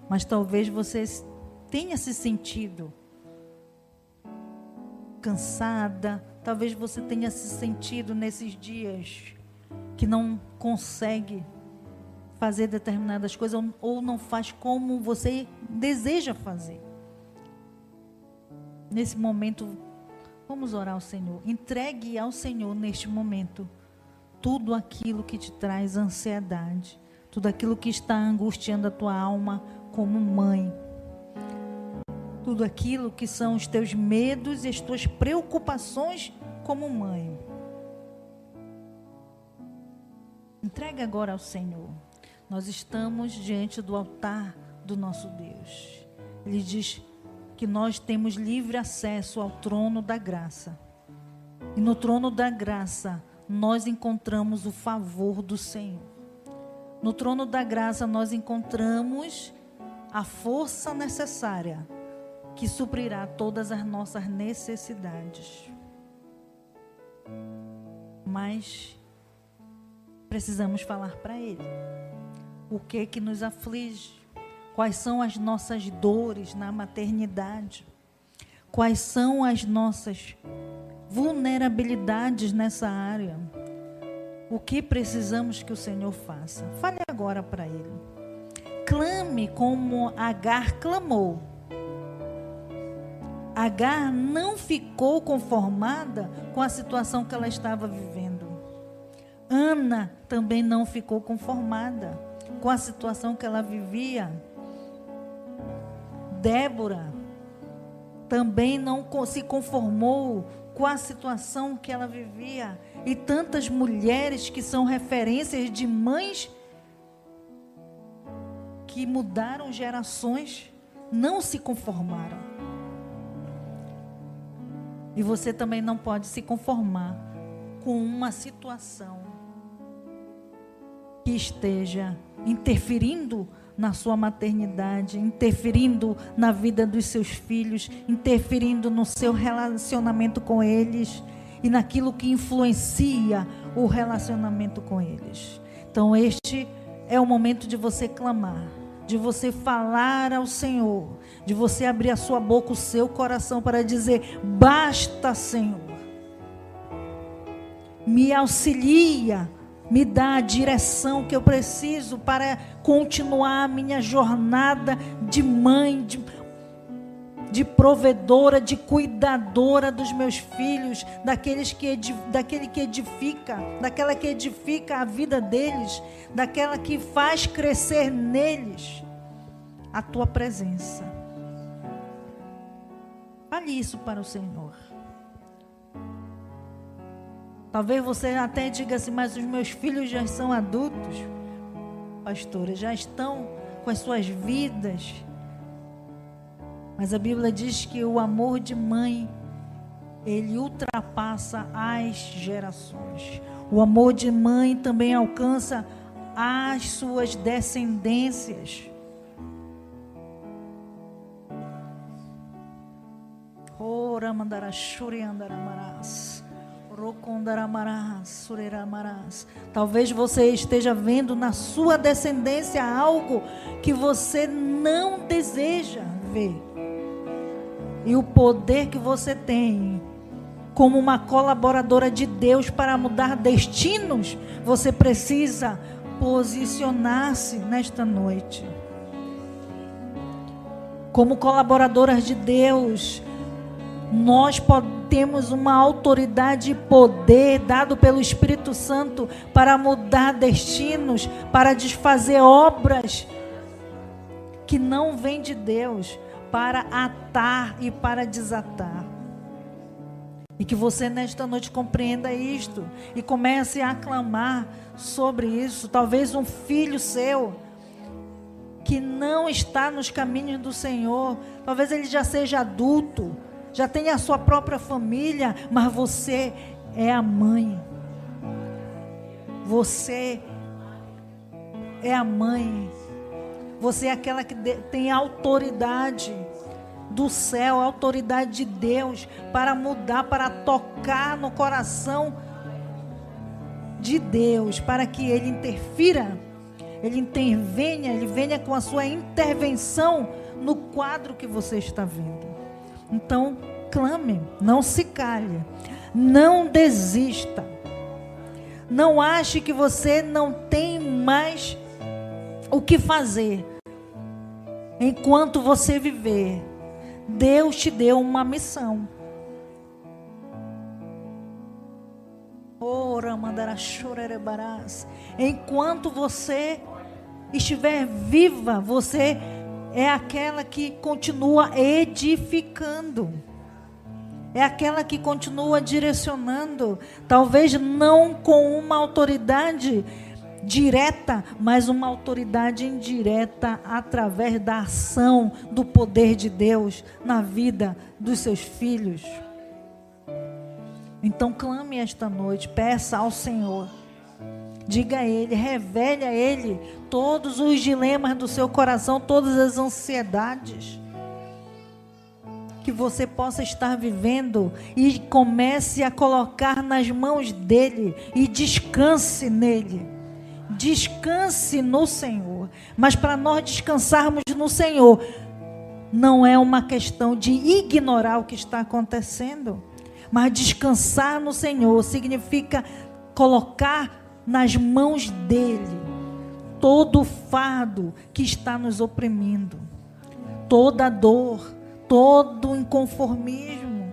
Mas talvez você tenha se sentido cansada, talvez você tenha se sentido nesses dias que não consegue fazer determinadas coisas ou não faz como você deseja fazer. Nesse momento, vamos orar ao Senhor. Entregue ao Senhor neste momento tudo aquilo que te traz ansiedade, tudo aquilo que está angustiando a tua alma como mãe. Tudo aquilo que são os teus medos e as tuas preocupações como mãe. Entrega agora ao Senhor. Nós estamos diante do altar do nosso Deus. Ele diz que nós temos livre acesso ao trono da graça. E no trono da graça nós encontramos o favor do Senhor. No trono da graça nós encontramos a força necessária que suprirá todas as nossas necessidades. Mas precisamos falar para Ele o que nos aflige, quais são as nossas dores na maternidade, quais são as nossas vulnerabilidades nessa área, o que precisamos que o Senhor faça. Fale agora para Ele. Clame como Agar clamou. Agar não ficou conformada com a situação que ela estava vivendo. Ana também não ficou conformada com a situação que ela vivia. Débora também não se conformou com a situação que ela vivia. E tantas mulheres que são referências de mães que mudaram gerações, não se conformaram. E você também não pode se conformar com uma situação que esteja interferindo na sua maternidade, interferindo na vida dos seus filhos, interferindo no seu relacionamento com eles e naquilo que influencia o relacionamento com eles. Então este é o momento de você clamar, de você falar ao Senhor, de você abrir a sua boca, o seu coração para dizer: basta, Senhor, me auxilia, me dá a direção que eu preciso para continuar a minha jornada de mãe, de provedora, de cuidadora dos meus filhos, daquele que edifica, daquela que edifica a vida deles, daquela que faz crescer neles a tua presença. Fale isso para o Senhor. Talvez você até diga assim, mas os meus filhos já são adultos, pastora, já estão com as suas vidas. Mas a Bíblia diz que o amor de mãe, ele ultrapassa as gerações. O amor de mãe também alcança as suas descendências. Ora mandara shuri andaramarás. Rocondaramarás, sureramarás. Talvez você esteja vendo na sua descendência algo que você não deseja ver. E o poder que você tem como uma colaboradora de Deus para mudar destinos, você precisa posicionar-se nesta noite. Como colaboradoras de Deus, nós temos uma autoridade e poder dado pelo Espírito Santo para mudar destinos, para desfazer obras que não vêm de Deus, para atar e para desatar. E que você nesta noite compreenda isto e comece a clamar sobre isso. Talvez um filho seu que não está nos caminhos do Senhor, talvez ele já seja adulto, já tenha a sua própria família, mas você é a mãe. Você é a mãe. Você é aquela que tem autoridade do céu, a autoridade de Deus para mudar, para tocar no coração de Deus, para que Ele interfira, Ele intervenha, Ele venha com a sua intervenção no quadro que você está vendo. Então, clame, não se cale, não desista, não ache que você não tem mais o que fazer. Enquanto você viver, Deus te deu uma missão. Enquanto você estiver viva, você é aquela que continua edificando. É aquela que continua direcionando. Talvez não com uma autoridade direta, mas uma autoridade indireta através da ação do poder de Deus na vida dos seus filhos. Então clame esta noite, peça ao Senhor, diga a Ele, revele a Ele todos os dilemas do seu coração, todas as ansiedades que você possa estar vivendo, e comece a colocar nas mãos dEle e descanse nele. Descanse no Senhor. Mas para nós descansarmos no Senhor, não é uma questão de ignorar o que está acontecendo, mas descansar no Senhor significa colocar nas mãos dEle todo o fardo que está nos oprimindo, toda a dor, todo o inconformismo.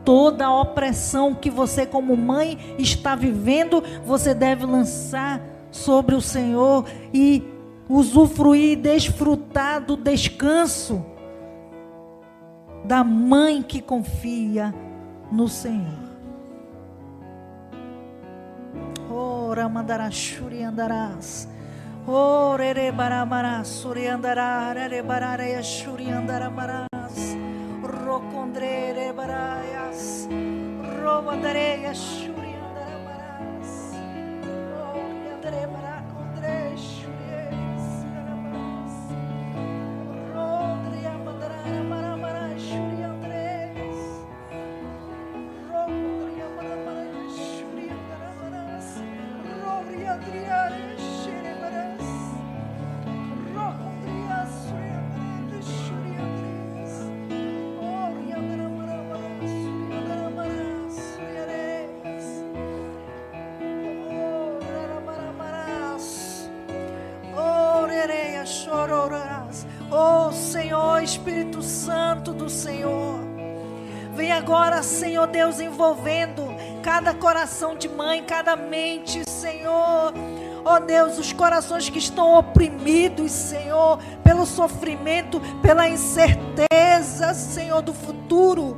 Toda a opressão que você como mãe está vivendo, você deve lançar sobre o Senhor e usufruir e desfrutar do descanso da mãe que confia no Senhor. Ora mandara shuri andarás. Ore baramaras suri andará, re barare shuri andaramarás. Rocondre baraias. Romandareia shuri andaramarás. Ore andare baracondre shuri andaramarás. Rodria mandara maramarás shuri andres. Rodria maramarás shuri andaramarás. Rodria adriare shuri barás. Rodria shuri andres shuri andres. Ore andara maramarás shuri andaramarás shuri areas. Ore maramarás. Ore areas chororás. Oh Senhor, Espírito Santo do Senhor, vem agora, Senhor Deus, envolvendo cada coração de mãe, cada mente, Senhor. Ó Deus, os corações que estão oprimidos, Senhor, pelo sofrimento, pela incerteza, Senhor, do futuro.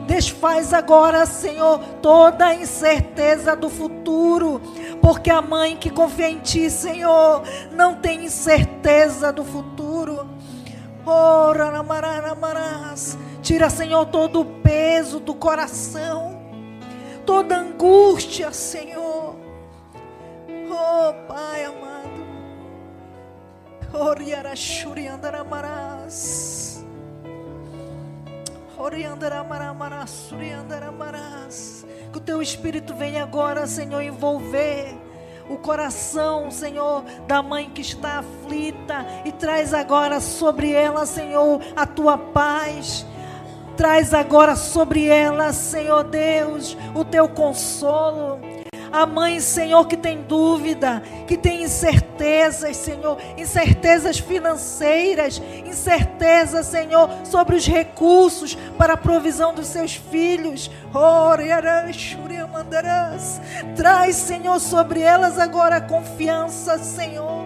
Desfaz agora, Senhor, toda a incerteza do futuro, porque a mãe que confia em Ti, Senhor, não tem incerteza do futuro. Tira, Senhor, todo o peso do coração, toda angústia, Senhor. Oh, Pai amado. Que o Teu Espírito venha agora, Senhor, envolver o coração, Senhor, da mãe que está aflita, e traz agora sobre ela, Senhor, a Tua paz. Traz agora sobre ela, Senhor Deus, o Teu consolo. A mãe, Senhor, que tem dúvida, que tem incertezas, Senhor, incertezas financeiras, incertezas, Senhor, sobre os recursos para a provisão dos seus filhos. Traz, Senhor, sobre elas agora a confiança, Senhor,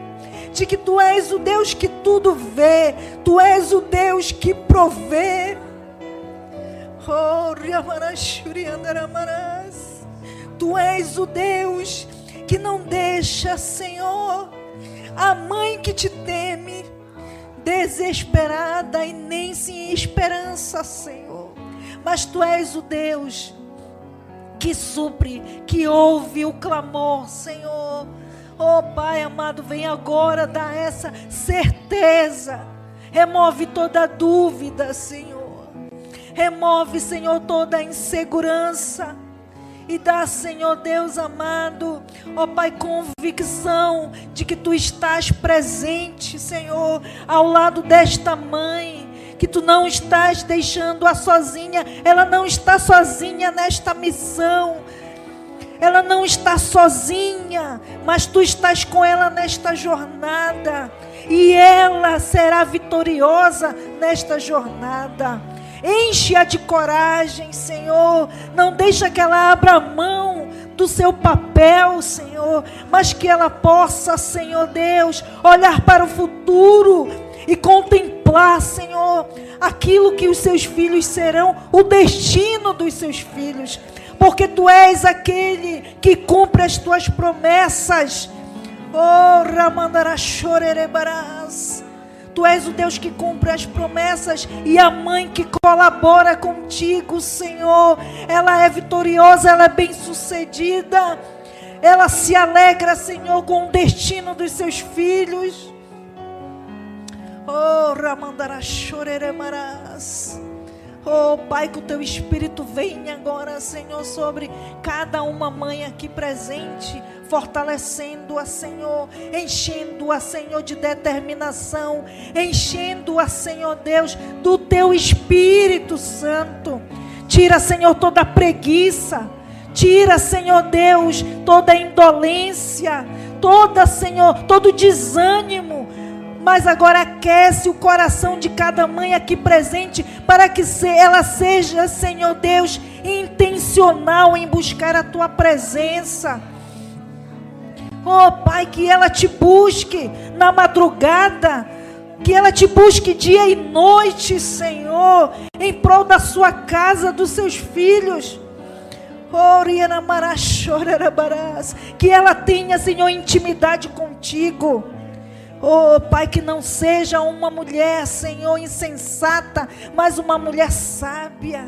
de que Tu és o Deus que tudo vê, Tu és o Deus que provê. Tu és o Deus que não deixa, Senhor, a mãe que Te teme desesperada e nem sem esperança, Senhor. Mas Tu és o Deus que supre, que ouve o clamor, Senhor. Oh, Pai amado, vem agora dar essa certeza. Remove toda dúvida, Senhor. Remove, Senhor, toda a insegurança. E dá, Senhor Deus amado, ó Pai, convicção de que Tu estás presente, Senhor, ao lado desta mãe, que Tu não estás deixando-a sozinha, ela não está sozinha nesta missão, ela não está sozinha, mas Tu estás com ela nesta jornada, e ela será vitoriosa nesta jornada. Enche-a de coragem, Senhor. Não deixa que ela abra mão do seu papel, Senhor, mas que ela possa, Senhor Deus, olhar para o futuro e contemplar, Senhor, aquilo que os seus filhos serão, o destino dos seus filhos, porque Tu és aquele que cumpre as Tuas promessas. Oh, Ramandarachorerebarás. Tu és o Deus que cumpre as promessas, e a mãe que colabora contigo, Senhor, ela é vitoriosa, ela é bem-sucedida, ela se alegra, Senhor, com o destino dos seus filhos. Oh, Ramandarachoreremarás. Oh, Pai, que o Teu Espírito venha agora, Senhor, sobre cada uma mãe aqui presente, fortalecendo-a, Senhor, enchendo-a, Senhor, de determinação, enchendo-a, Senhor Deus, do Teu Espírito Santo. Tira, Senhor, toda a preguiça, tira, Senhor Deus, toda a indolência, Senhor, todo desânimo. Mas agora aquece o coração de cada mãe aqui presente, para que ela seja, Senhor Deus, intencional em buscar a Tua presença. Oh, Pai, que ela Te busque na madrugada, que ela Te busque dia e noite, Senhor, em prol da sua casa, dos seus filhos. Que ela tenha, Senhor, intimidade contigo. Oh, Pai, que não seja uma mulher, Senhor, insensata, mas uma mulher sábia.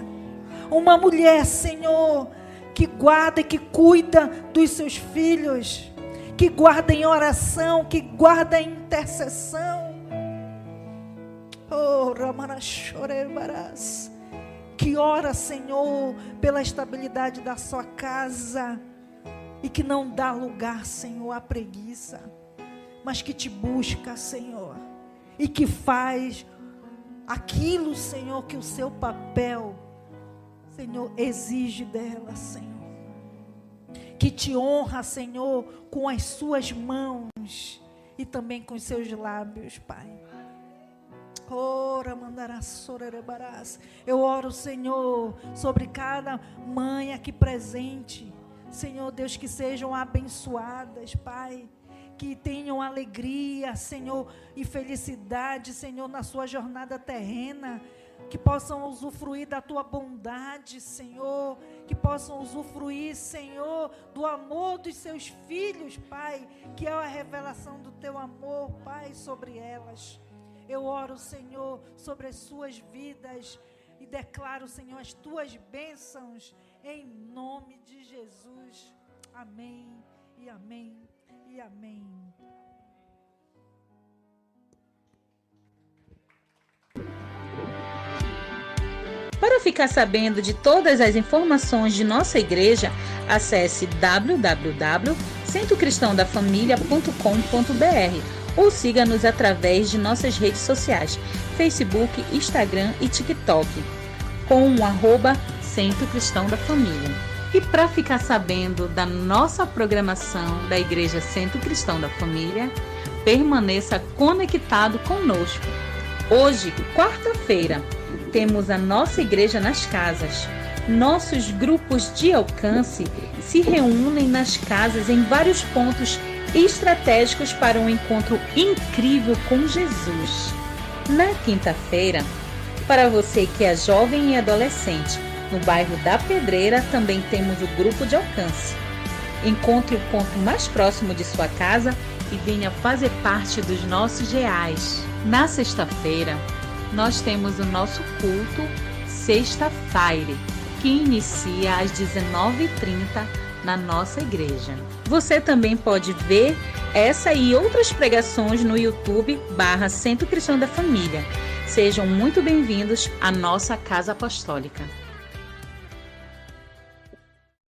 Uma mulher, Senhor, que guarda e que cuida dos seus filhos, que guarda em oração, que guarda em intercessão. Oh, Ramanachorerbarás, que ora, Senhor, pela estabilidade da sua casa, e que não dá lugar, Senhor, à preguiça, mas que Te busca, Senhor, e que faz aquilo, Senhor, que o seu papel, Senhor, exige dela, Senhor. Que Te honra, Senhor, com as suas mãos e também com os seus lábios, Pai. Eu oro, Senhor, sobre cada mãe aqui presente. Senhor Deus, que sejam abençoadas, Pai. Que tenham alegria, Senhor, e felicidade, Senhor, na sua jornada terrena. Que possam usufruir da tua bondade, Senhor. Que possam usufruir, Senhor, do amor dos seus filhos, Pai. Que é a revelação do teu amor, Pai, sobre elas. Eu oro, Senhor, sobre as suas vidas e declaro, Senhor, as tuas bênçãos em nome de Jesus. Amém e amém e amém. Para ficar sabendo de todas as informações de nossa igreja, acesse www.centrocristãodafamilia.com.br ou siga-nos através de nossas redes sociais, Facebook, Instagram e TikTok, com o @Centro Cristão da Família. E para ficar sabendo da nossa programação da Igreja Centro Cristão da Família, permaneça conectado conosco. Hoje, quarta-feira, temos a nossa igreja nas casas. Nossos grupos de alcance se reúnem nas casas em vários pontos estratégicos para um encontro incrível com Jesus. Na quinta-feira, para você que é jovem e adolescente, no bairro da Pedreira também temos o grupo de alcance. Encontre o ponto mais próximo de sua casa e venha fazer parte dos nossos reais. Na sexta-feira, nós temos o nosso culto Sexta Fire, que inicia às 19h30 na nossa igreja. Você também pode ver essa e outras pregações no YouTube /Centro Cristão da Família. Sejam muito bem-vindos à nossa Casa Apostólica.